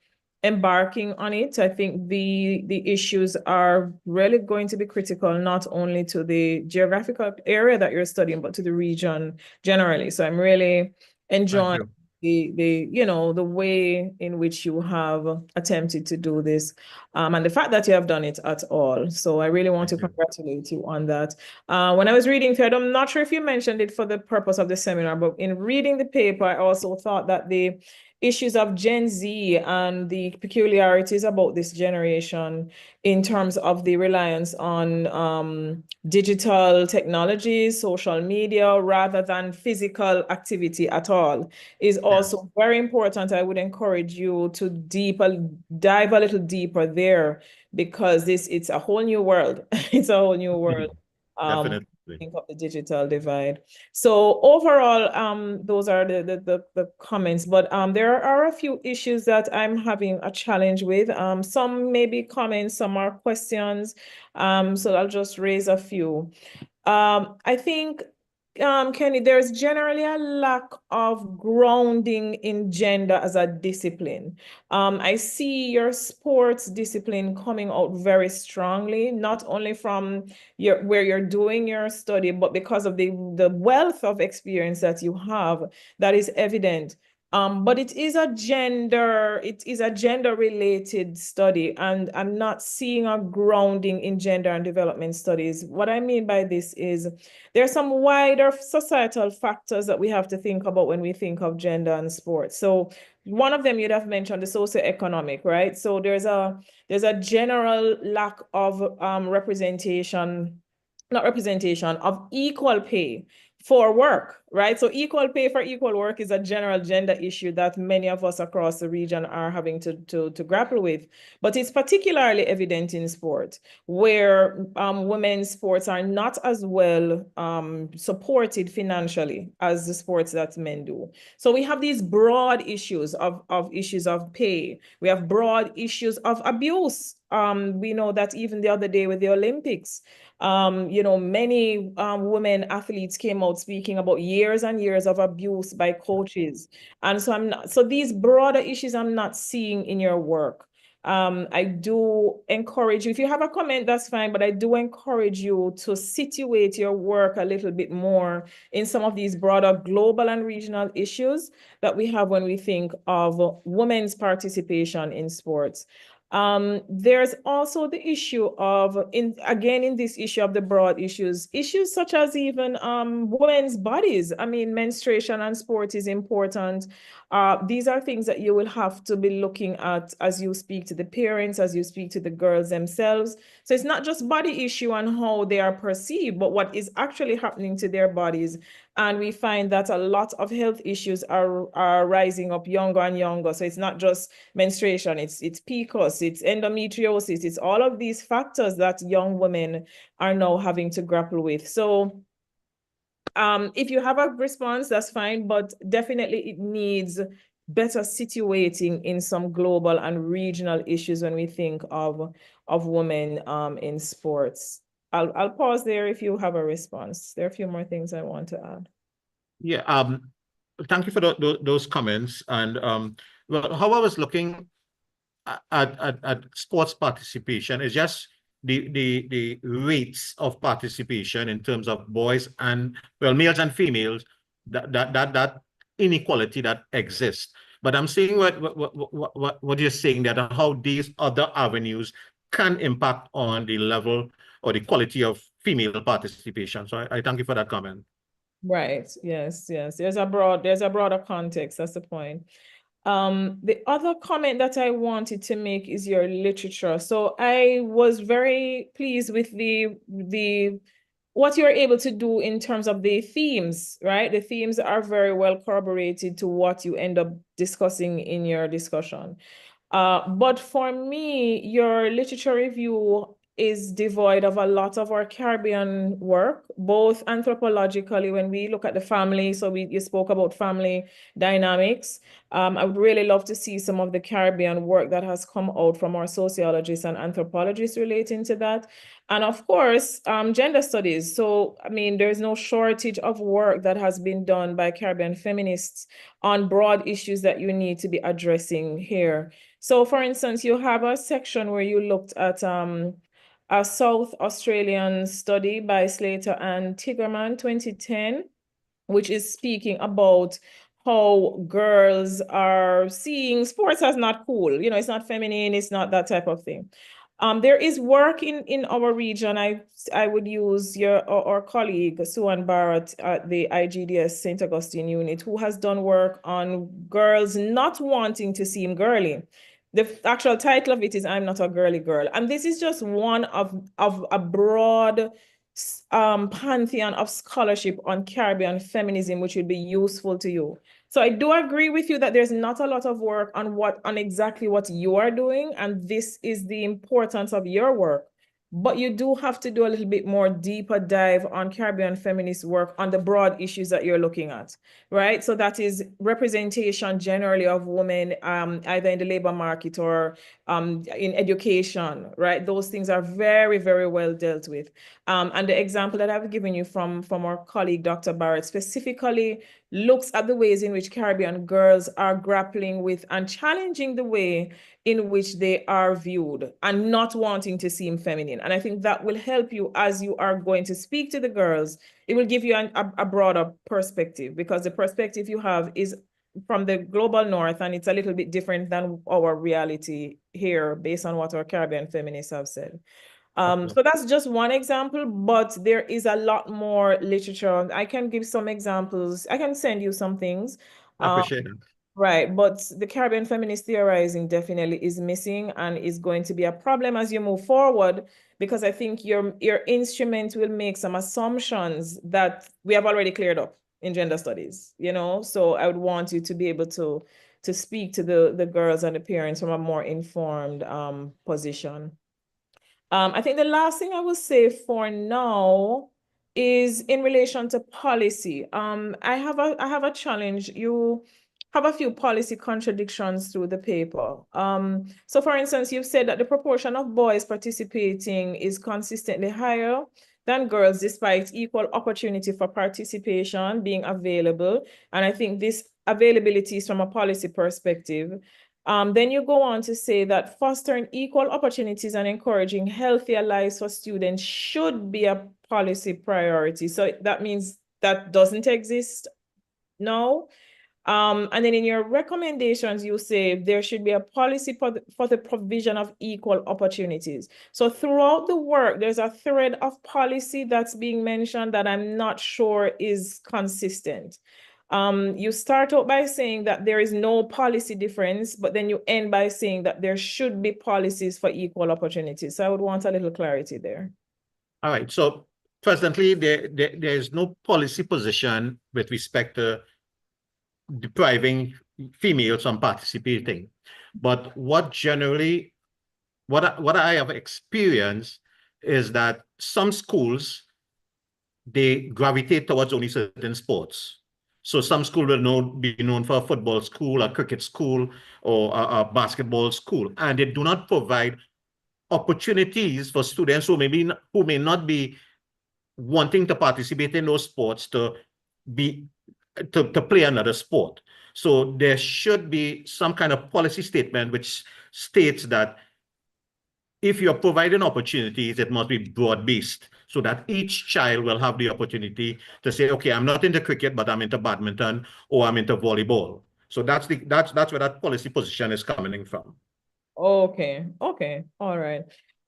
embarking on it. I think the issues are really going to be critical, not only to the geographical area that you're studying, but to the region generally. So I'm really enjoying the way in which you have attempted to do this, and the fact that you have done it at all. So I really want to congratulate you on that. When I was reading through it, I'm not sure if you mentioned it for the purpose of the seminar, but in reading the paper, I also thought that the issues of Gen Z and the peculiarities about this generation in terms of the reliance on digital technologies, social media, rather than physical activity at all, is also very important. I would encourage you to dive a little deeper there, because it's a whole new world. It's a whole new world. Definitely. Think of the digital divide. So overall, those are the comments, but there are a few issues that I'm having a challenge with. Some may be comments, some are questions. So I'll just raise a few. I think, Kenny, there's generally a lack of grounding in gender as a discipline. I see your sports discipline coming out very strongly, not only from where you're doing your study, but because of the wealth of experience that you have, that is evident. But it is a gender related study, and I'm not seeing a grounding in gender and development studies. What I mean by this is there are some wider societal factors that we have to think about when we think of gender and sports. So one of them you'd have mentioned, the socioeconomic, right? So there's a general lack of of equal pay for work, right? So equal pay for equal work is a general gender issue that many of us across the region are having to grapple with. But it's particularly evident in sport, where women's sports are not as well supported financially as the sports that men do. So we have these broad issues of issues of pay. We have broad issues of abuse. We know that even the other day with the Olympics, many women athletes came out speaking about years and years of abuse by coaches. And so these broader issues I'm not seeing in your work. I do encourage you, if you have a comment, that's fine, but I do encourage you to situate your work a little bit more in some of these broader global and regional issues that we have when we think of women's participation in sports. There's also the issue of, in this issue of the broad issues such as even women's bodies. I mean, menstruation and sport is important. These are things that you will have to be looking at as you speak to the parents, as you speak to the girls themselves. So it's not just body issue and how they are perceived, but what is actually happening to their bodies. And we find that a lot of health issues are rising up younger and younger. So it's not just menstruation, it's PCOS, it's endometriosis, it's all of these factors that young women are now having to grapple with. So if you have a response, that's fine, but definitely it needs better situating in some global and regional issues when we think of women in sports. I'll pause there if you have a response. There are a few more things I want to add. Yeah, thank you for those comments. And well, how I was looking at sports participation is just the rates of participation in terms of boys and, well, males and females, that inequality that exists. But I'm seeing what you're saying, that how these other avenues can impact on the level or the quality of female participation. So I thank you for that comment. Right. Yes. There's a broader context. That's the point. The other comment that I wanted to make is your literature. So I was very pleased with what you're able to do in terms of the themes, right? The themes are very well corroborated to what you end up discussing in your discussion. But for me, your literature review is devoid of a lot of our Caribbean work, both anthropologically, when we look at the family. So you spoke about family dynamics. I would really love to see some of the Caribbean work that has come out from our sociologists and anthropologists relating to that. And of course, gender studies. So, I mean, there's no shortage of work that has been done by Caribbean feminists on broad issues that you need to be addressing here. So for instance, you have a section where you looked at a South Australian study by Slater and Tigerman 2010, which is speaking about how girls are seeing sports as not cool. You know, it's not feminine, it's not that type of thing. There is work in our region. I would use our colleague, Suan Barrett at the IGDS St. Augustine unit, who has done work on girls not wanting to seem girly. The actual title of it is I'm Not a Girly Girl. And this is just one of a broad pantheon of scholarship on Caribbean feminism, which would be useful to you. So I do agree with you that there's not a lot of work on exactly what you are doing, and this is the importance of your work. But you do have to do a little bit more deeper dive on Caribbean feminist work on the broad issues that you're looking at, right? So that is representation generally of women, either in the labor market or in education, right? Those things are very, very well dealt with. And the example that I've given you from our colleague, Dr. Barrett, specifically looks at the ways in which Caribbean girls are grappling with and challenging the way in which they are viewed and not wanting to seem feminine. And I think that will help you as you are going to speak to the girls. It will give you a broader perspective, because the perspective you have is from the global north, and it's a little bit different than our reality here based on what our Caribbean feminists have said. So that's just one example, but there is a lot more literature. I can give some examples. I can send you some things. I appreciate it. Right, but the Caribbean feminist theorizing definitely is missing and is going to be a problem as you move forward, because I think your instrument will make some assumptions that we have already cleared up in gender studies, you know? So I would want you to be able to speak to the girls and the parents from a more informed position. I think the last thing I will say for now is in relation to policy. I have a challenge. You have a few policy contradictions through the paper. So for instance, you've said that the proportion of boys participating is consistently higher than girls, despite equal opportunity for participation being available. And I think this availability is from a policy perspective. Then you go on to say that fostering equal opportunities and encouraging healthier lives for students should be a policy priority. So that means that doesn't exist now. And then in your recommendations, you say there should be a policy for the provision of equal opportunities. So throughout the work, there's a thread of policy that's being mentioned that I'm not sure is consistent. You start out by saying that there is no policy difference, but then you end by saying that there should be policies for equal opportunities. So I would want a little clarity there. All right. So presently, there is no policy position with respect to depriving females from participating. But what I have experienced is that some schools, they gravitate towards only certain sports. So some school will be known for a football school, a cricket school, or a basketball school, and they do not provide opportunities for students who may not be wanting to participate in those sports to play another sport. So there should be some kind of policy statement which states that if you're providing opportunities, it must be broad-based, so that each child will have the opportunity to say, okay, I'm not into cricket, but I'm into badminton, or I'm into volleyball. So that's where that policy position is coming from. Okay, all right.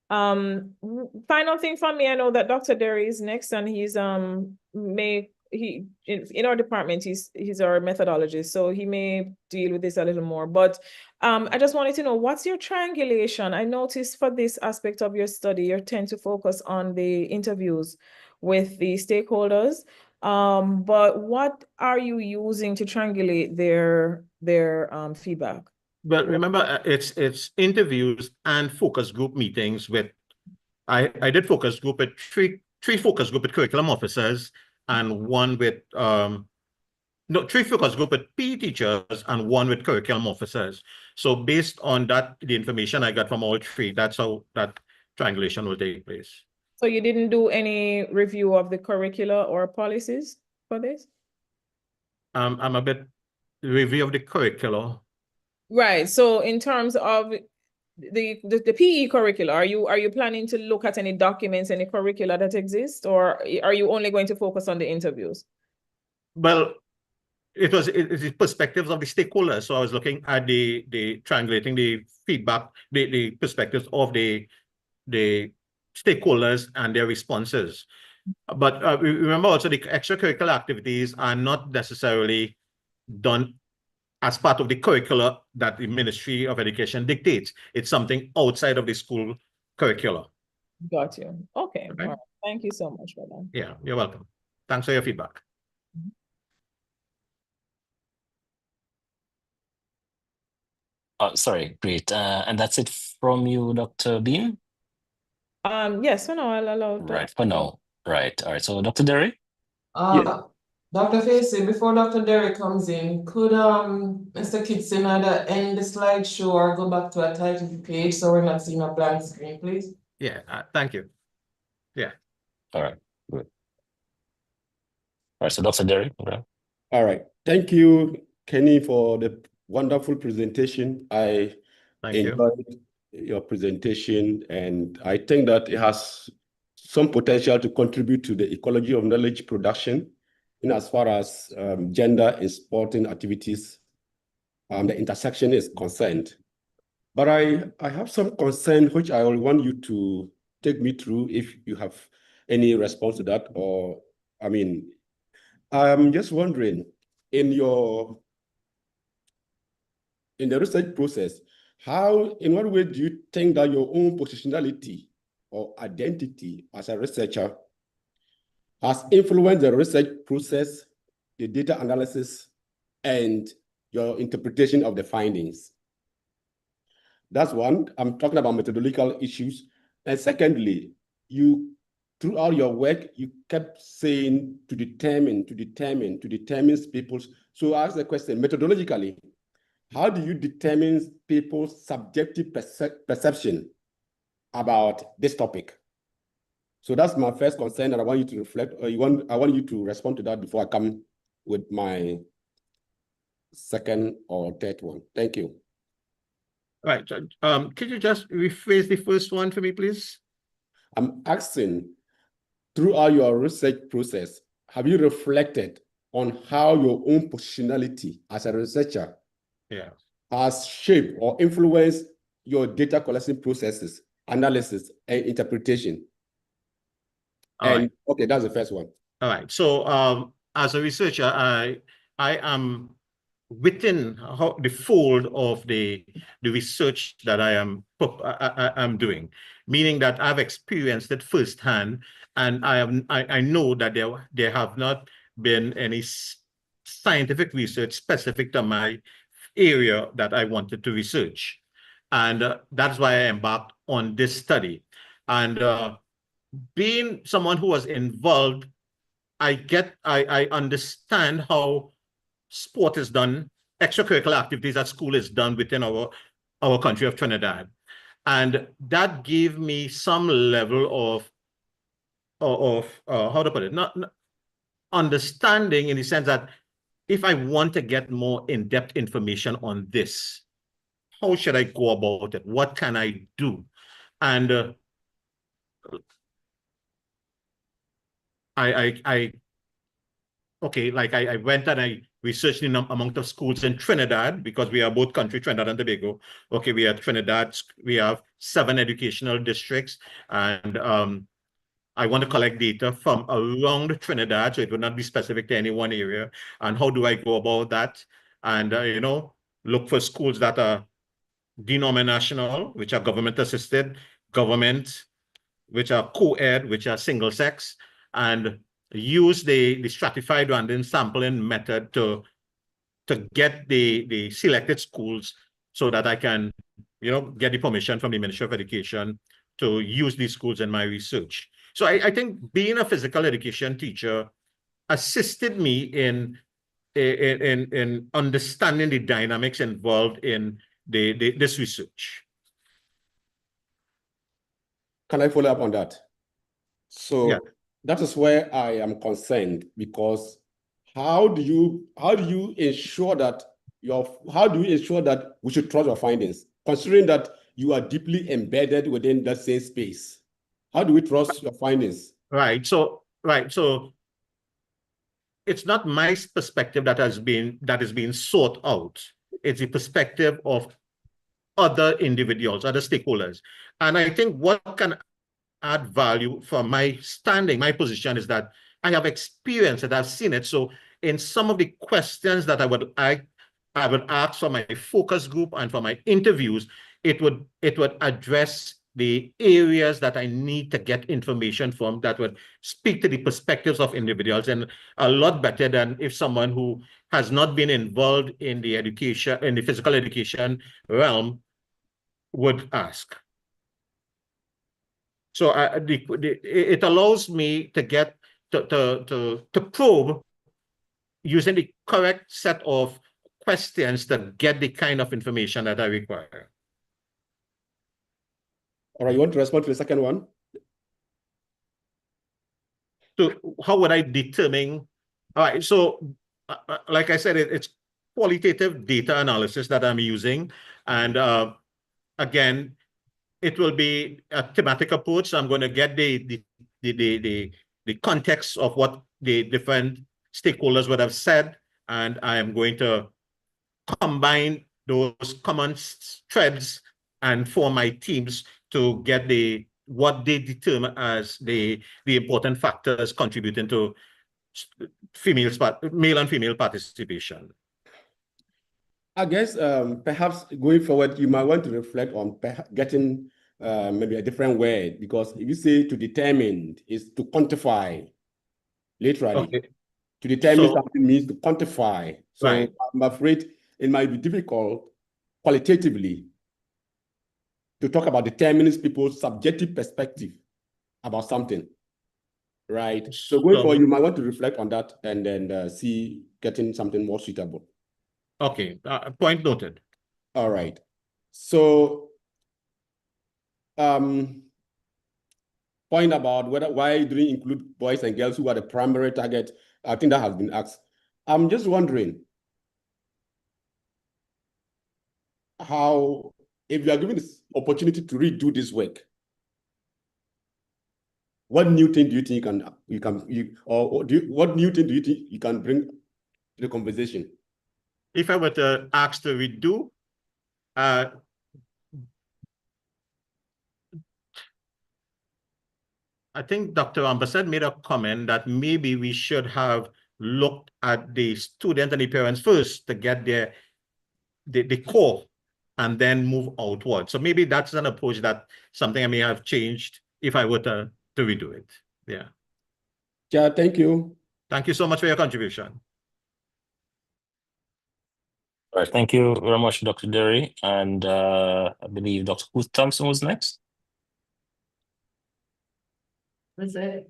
Final thing from me, I know that Dr. Derry is next, and he's may in our department, he's our methodologist, so he may deal with this a little more. But I just wanted to know, what's your triangulation? I noticed for this aspect of your study, you tend to focus on the interviews with the stakeholders. But what are you using to triangulate their feedback? Well, remember, it's interviews and focus group meetings with. I did focus group with three focus group with curriculum officers and one with three focus group with PE teachers and one with curriculum officers. So based on that, the information I got from all three, that's how that triangulation will take place. So you didn't do any review of the curricula or policies for this? I'm a bit review of the curricula. Right. So in terms of the PE curricula, are you planning to look at any documents, any curricula that exist, or are you only going to focus on the interviews? Well, it's the perspectives of the stakeholders. So I was looking at the triangulating the feedback, the perspectives of the stakeholders and their responses. But remember also the extracurricular activities are not necessarily done as part of the curricula that the Ministry of Education dictates. It's something outside of the school curricula. Got you. Okay. Okay. All right. Thank you so much for that. Yeah, you're welcome. Thanks for your feedback. Oh, sorry, great. And that's it from you, Dr. Bean? Yes, for now, I'll allow that. Right, for now. Right. All right. So Dr. Derry? Dr. Facey, before Dr. Derry comes in, could Mr. Kitsingh either end the slideshow or go back to a title page so we're not seeing a blank screen, please? Yeah, thank you. Yeah. All right, good. All right, so Dr. Derry. Okay. All right. Thank you, Kenny, for the wonderful presentation. I enjoyed your presentation, and I think that it has some potential to contribute to the ecology of knowledge production in as far as gender in sporting activities, the intersection is concerned. But I have some concern which I will want you to take me through if you have any response to that, or, I mean, I'm just wondering, in the research process, in what way do you think that your own positionality or identity as a researcher has influenced the research process, the data analysis, and your interpretation of the findings? That's one. I'm talking about methodological issues. And secondly, throughout your work, you kept saying to determine people's. So I ask the question, methodologically, how do you determine people's subjective perception about this topic? So that's my first concern, and I want you to reflect, I want you to respond to that before I come with my second or third one. Thank you. Right. Could you just rephrase the first one for me, please? I'm asking, throughout your research process, have you reflected on how your own positionality as a researcher has shaped or influenced your data collection processes, analysis, and interpretation? Okay, that's the first one. All right. So as a researcher, I am within the fold of the research that I'm doing, meaning that I've experienced it firsthand, and I know that there have not been any scientific research specific to my area that I wanted to research, and that's why I embarked on this study. And being someone who was involved, I understand how sport is done, extracurricular activities at school is done within our country of Trinidad. And that gave me some level of how to put it, not understanding, in the sense that if I want to get more in-depth information on this, how should I go about it? What can I do? And I went and I researched in amount of schools in Trinidad, because we are both country, Trinidad and Tobago. Okay, we are Trinidad, we have 7 educational districts, and I want to collect data from around Trinidad, so it would not be specific to any one area. And how do I go about that? And, you know, look for schools that are denominational, which are government assisted, government, which are co-ed, which are single sex, and use the stratified random sampling method to get the selected schools so that I can, you know, get the permission from the Ministry of Education to use these schools in my research. So I think being a physical education teacher assisted me in understanding the dynamics involved in this research. Can I follow up on that? So Yeah. that is where I am concerned, because how do you ensure that we should trust your findings, considering that you are deeply embedded within that same space? How do we trust your findings? Right. So it's not my perspective that is being sought out. It's the perspective of other individuals, other stakeholders. And I think what can add value from my standing, my position, is that I have experienced it, I've seen it. So in some of the questions that I would ask for my focus group and for my interviews, it would address the areas that I need to get information from that would speak to the perspectives of individuals, and a lot better than if someone who has not been involved in the education, in the physical education realm, would ask. So it allows me to get to probe using the correct set of questions to get the kind of information that I require. All right, you want to respond to the second one? So how would I determine? All right, so like I said, it's qualitative data analysis that I'm using. And again, it will be a thematic approach. So I'm going to get the context of what the different stakeholders would have said, and I am going to combine those common threads and form my teams to get what they determine as the important factors contributing to male and female participation. I guess perhaps going forward, you might want to reflect on getting maybe a different word, because if you say to determine is to quantify, literally. Okay. To determine So, something means to quantify. So right. I'm afraid it might be difficult qualitatively to talk about determining people's subjective perspective about something, right? So going forward, you might want to reflect on that and then see getting something more suitable. Okay, point noted. All right. So point about why you didn't include boys and girls who are the primary target, I think that has been asked. I'm just wondering how, if you are given this opportunity to redo this work, what new thing do you think what new thing do you think you can bring to the conversation? If I were to ask to redo, I think Dr. Ambassad made a comment that maybe we should have looked at the student and the parents first to get the core and then move outward. So maybe that's an approach that something I may have changed if I were to redo it. Yeah. Yeah, thank you. Thank you so much for your contribution. All right, thank you very much, Dr. Derry. And I believe Dr. Ruth Thompson was next. Was it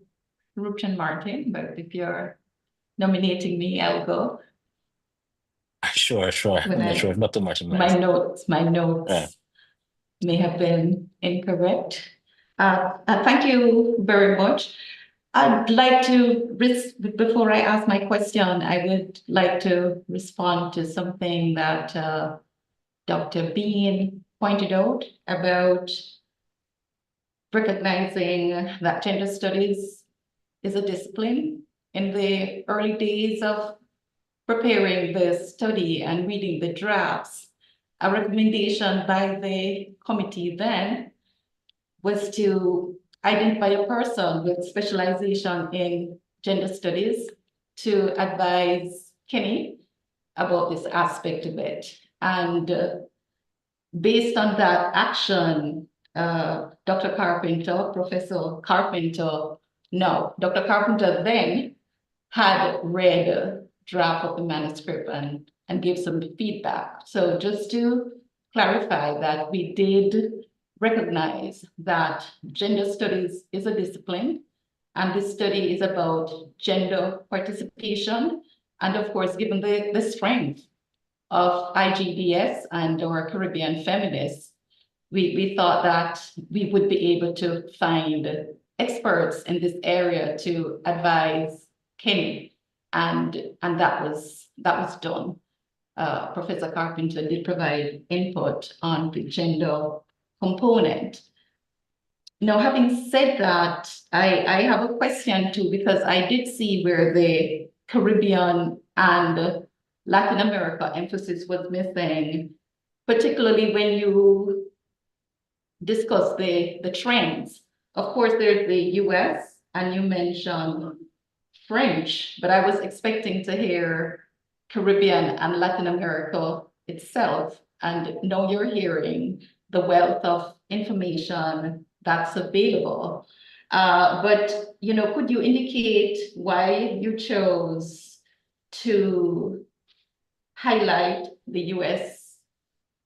Ruchan Martin? But if you're nominating me, I'll go. Sure. I'm not sure if Dr. Martin my notes may have been incorrect. Thank you very much. I'd like to, before I ask my question, I would like to respond to something that Dr. Bean pointed out about recognizing that gender studies is a discipline. In the early days of preparing the study and reading the drafts, a recommendation by the committee then was to identify a person with specialization in gender studies to advise Kenny about this aspect of it. And based on that action, Dr. Carpenter, Professor Carpenter, no, Dr. Carpenter then had read a draft of the manuscript and gave some feedback. So just to clarify that we did recognize that gender studies is a discipline, and this study is about gender participation. And of course, given the strength of IGDS and our Caribbean feminists, we thought that we would be able to find experts in this area to advise Kenny, and that was done. Professor Carpenter did provide input on the gender component. Now, having said that, I have a question too, because I did see where the Caribbean and Latin America emphasis was missing, particularly when you discuss the trends. Of course, there's the US, and you mentioned French, but I was expecting to hear Caribbean and Latin America itself, and now you're hearing the wealth of information that's available. But, you know, could you indicate why you chose to highlight the US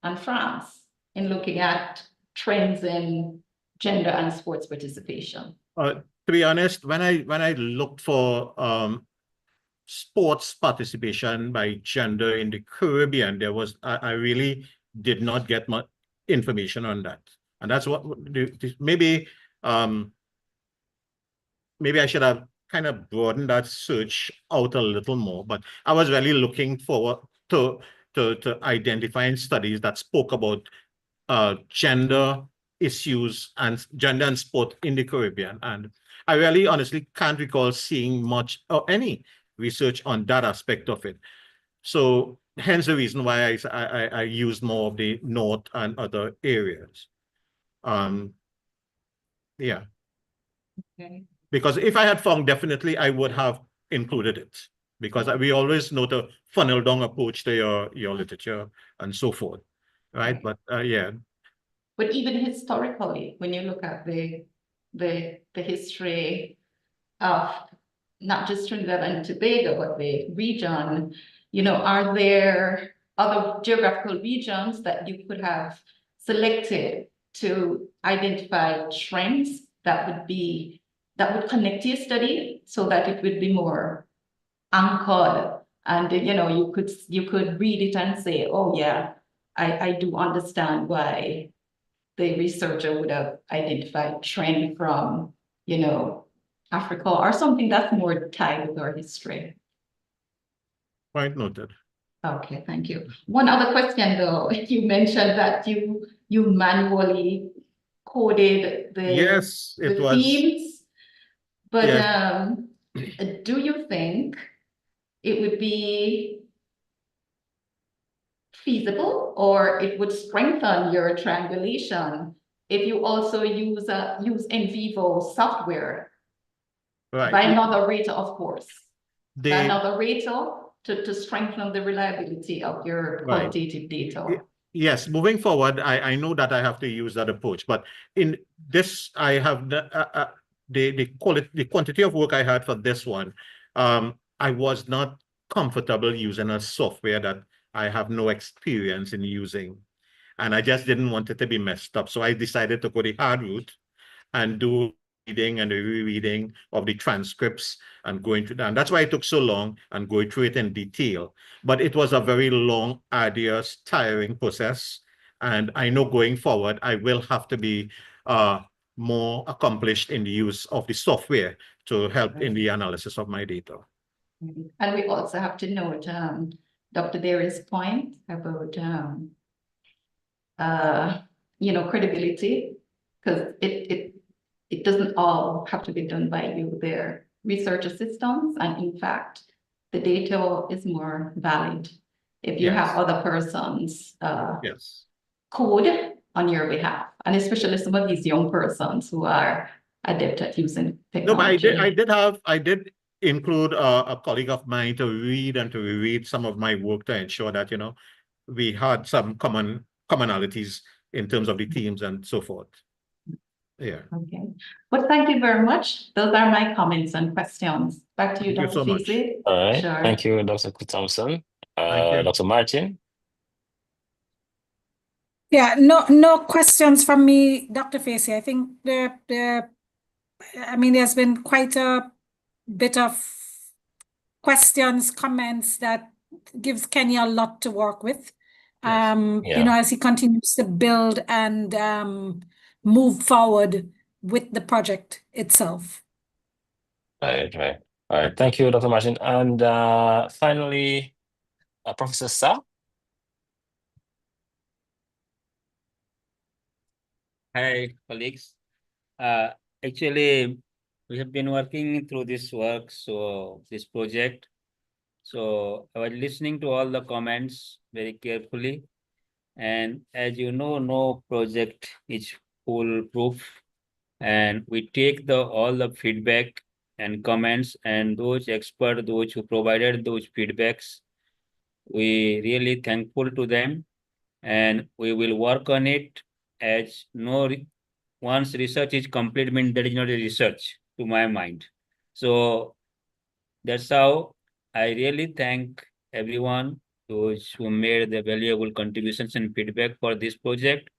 and France in looking at trends in gender and sports participation? To be honest, when I looked for sports participation by gender in the Caribbean, I really did not get much information on that, and that's what maybe I should have kind of broadened that search out a little more. But I was really looking forward to identifying studies that spoke about gender issues and gender and sport in the Caribbean, and I really honestly can't recall seeing much or any research on that aspect of it. So hence the reason why I used more of the North and other areas. Yeah. Okay. Because if I had found, definitely I would have included it, because we always know the funnel down approach to your literature and so forth, right? But yeah. But even historically, when you look at the history of not just Trinidad and Tobago, but the region, you know, are there other geographical regions that you could have selected to identify trends that would connect your study so that it would be more anchored, and you know, you could read it and say, oh yeah, I do understand why the researcher would have identified trend from, you know, Africa or something that's more tied with our history. Point noted. Okay, thank you. One other question though, you mentioned that you manually coded the Yes, it was. themes, but Yes. do you think it would be feasible, or it would strengthen your triangulation if you also use MPhil software? Right. By another rater, of course. By another rater to strengthen the reliability of your qualitative data. Yes, moving forward, I know that I have to use that approach, but in this, I have the quantity of work I had for this one. I was not comfortable using a software that I have no experience in using, and I just didn't want it to be messed up. So I decided to go the hard route and do reading and the rereading of the transcripts and going through that. And that's why it took so long and going through it in detail. But it was a very long, arduous, tiring process. And I know going forward, I will have to be more accomplished in the use of the software to help in the analysis of my data. And we also have to note Dr. Derry's point about you know, credibility, because it doesn't all have to be done by you. They're research assistants, and in fact, the data is more valid if you have other persons code on your behalf, and especially some of these young persons who are adept at using No, but technology. I did include a colleague of mine to read and to reread some of my work to ensure that, you know, we had some commonalities in terms of the themes and so forth. Yeah. Okay. Well, thank you very much. Those are my comments and questions. Back to you, Thank you Dr. so much. Fisi. All right. Sure. Thank you, Dr. Thompson. Thank you. Dr. Martin. Yeah, no questions from me, Dr. Facey. I think I mean, there's been quite a bit of questions, comments that gives Kenny a lot to work with. Yes. You know, as he continues to build and move forward with the project itself. Right. All right. Thank you, Dr. Martin. And finally, Professor Sa. Hi, colleagues. Actually, we have been working through this work, so this project. So I was listening to all the comments very carefully. And as you know, no project is foolproof. And we take all the feedback and comments and those experts, those who provided those feedbacks, we really thankful to them. And we will work on it as once research is complete, means there is not a research to my mind. So that's how I really thank everyone those who made the valuable contributions and feedback for this project.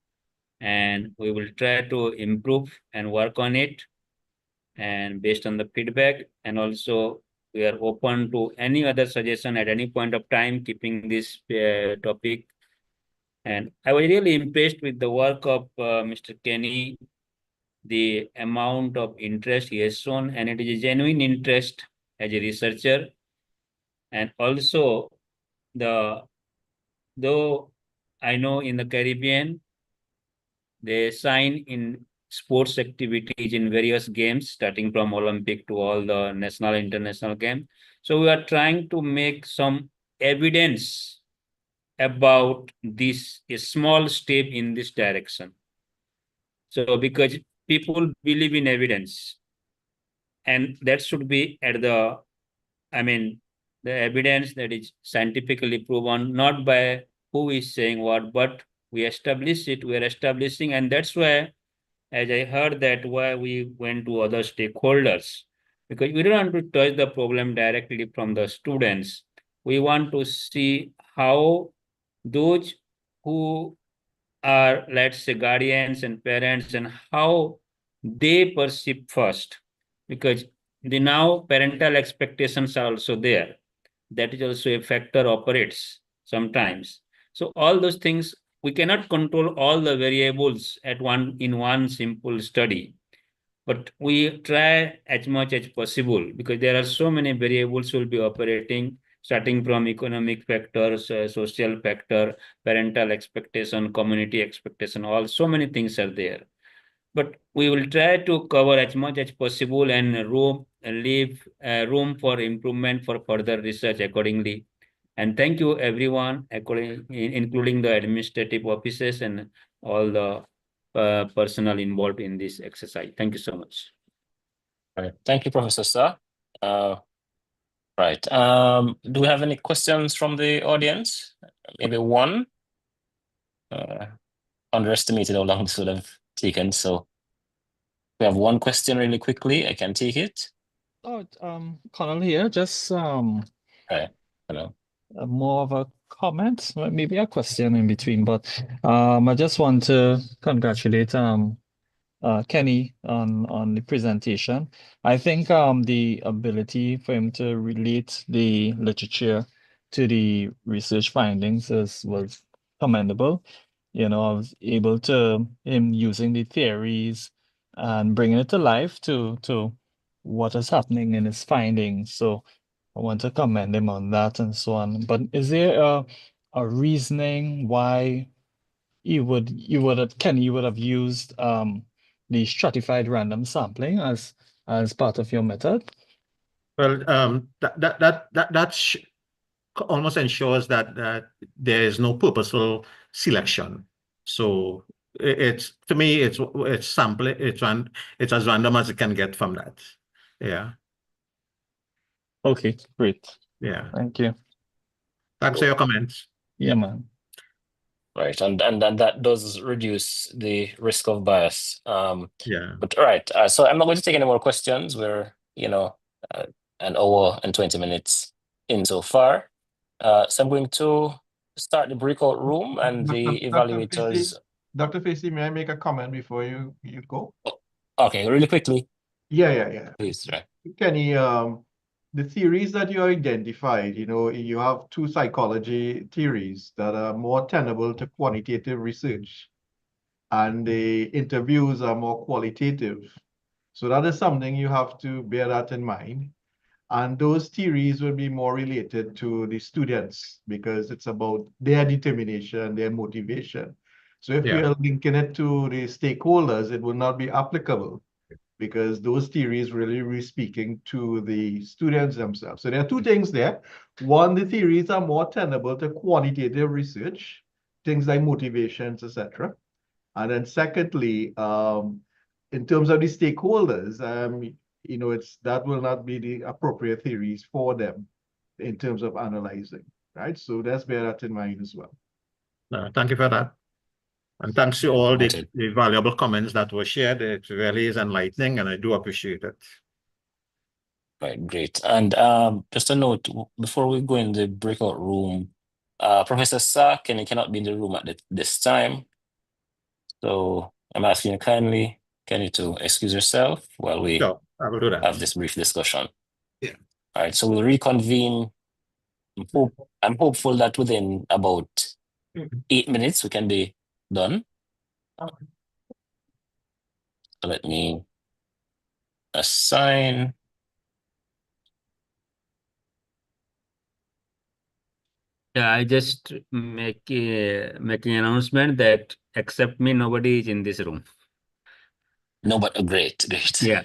And we will try to improve and work on it. And based on the feedback, and also we are open to any other suggestion at any point of time, keeping this topic. And I was really impressed with the work of Mr. Kenny, the amount of interest he has shown, and it is a genuine interest as a researcher. And also, though I know in the Caribbean, they sign in sports activities in various games, starting from Olympic to all the national, international games. So we are trying to make some evidence about this, a small step in this direction. So because people believe in evidence, and that should be at the, I mean, the evidence that is scientifically proven, not by who is saying what, but we establish it, we are establishing, and that's why, as I heard that why we went to other stakeholders, because we don't want to touch the problem directly from the students. We want to see how those who are, let's say, guardians and parents, and how they perceive first, because the now parental expectations are also there. That is also a factor operates sometimes. So all those things, we cannot control all the variables in one simple study, but we try as much as possible, because there are so many variables will be operating, starting from economic factors, social factor, parental expectation, community expectation, all so many things are there. But we will try to cover as much as possible and leave room for improvement for further research accordingly. And thank you everyone, including the administrative offices and all the personnel involved in this exercise. Thank you so much. All right. Thank you, Professor Sa. Right. Do we have any questions from the audience? Maybe one. Underestimated how long this would have taken. So we have one question really quickly. I can take it. Oh, Connell here. Just Right. Hello. more of a comment, maybe a question in between, but I just want to congratulate Kenny on the presentation. I think the ability for him to relate the literature to the research findings was commendable. You know, I was able to him using the theories and bringing it to life to what is happening in his findings. So I want to commend him on that and so on. But is there a reasoning why you would have used the stratified random sampling as part of your method? Well, that almost ensures that there is no purposeful selection. So it's to me, it's sampling, it's as random as it can get from that. Yeah. Okay, great. Yeah. Thank you. Thanks for your comments. Yeah, man. Right, and that does reduce the risk of bias. Yeah. But all right, so I'm not going to take any more questions. We're, an hour and 20 minutes in so far. So I'm going to start the breakout room and the evaluators. Dr. Facey, may I make a comment before you go? Okay, really quickly, Yeah. please. Right. Kenny, the theories that you identified, you have two psychology theories that are more tenable to quantitative research, and the interviews are more qualitative. So that is something you have to bear that in mind. And those theories will be more related to the students because it's about their determination, their motivation. So if we are linking it to the stakeholders, it will not be applicable because those theories really speaking to the students themselves. So there are two things there. One, the theories are more tenable to quantitative research, things like motivations, etc. And then secondly, in terms of the stakeholders, that will not be the appropriate theories for them in terms of analyzing, right? So let's bear that in mind as well. Thank you for that. And thanks to all Noted. the valuable comments that were shared. It really is enlightening, and I do appreciate it. Right, great. And just a note before we go in the breakout room, Professor Sa cannot be in the room at this time. So I'm asking you kindly, to excuse yourself while we Sure, I will do that. have this brief discussion. Yeah. All right, so we'll reconvene. I'm hopeful that within about 8 minutes we can be done. Okay. So let me assign. Yeah, I just making an announcement that except me, nobody is in this room. No, but great. Yeah.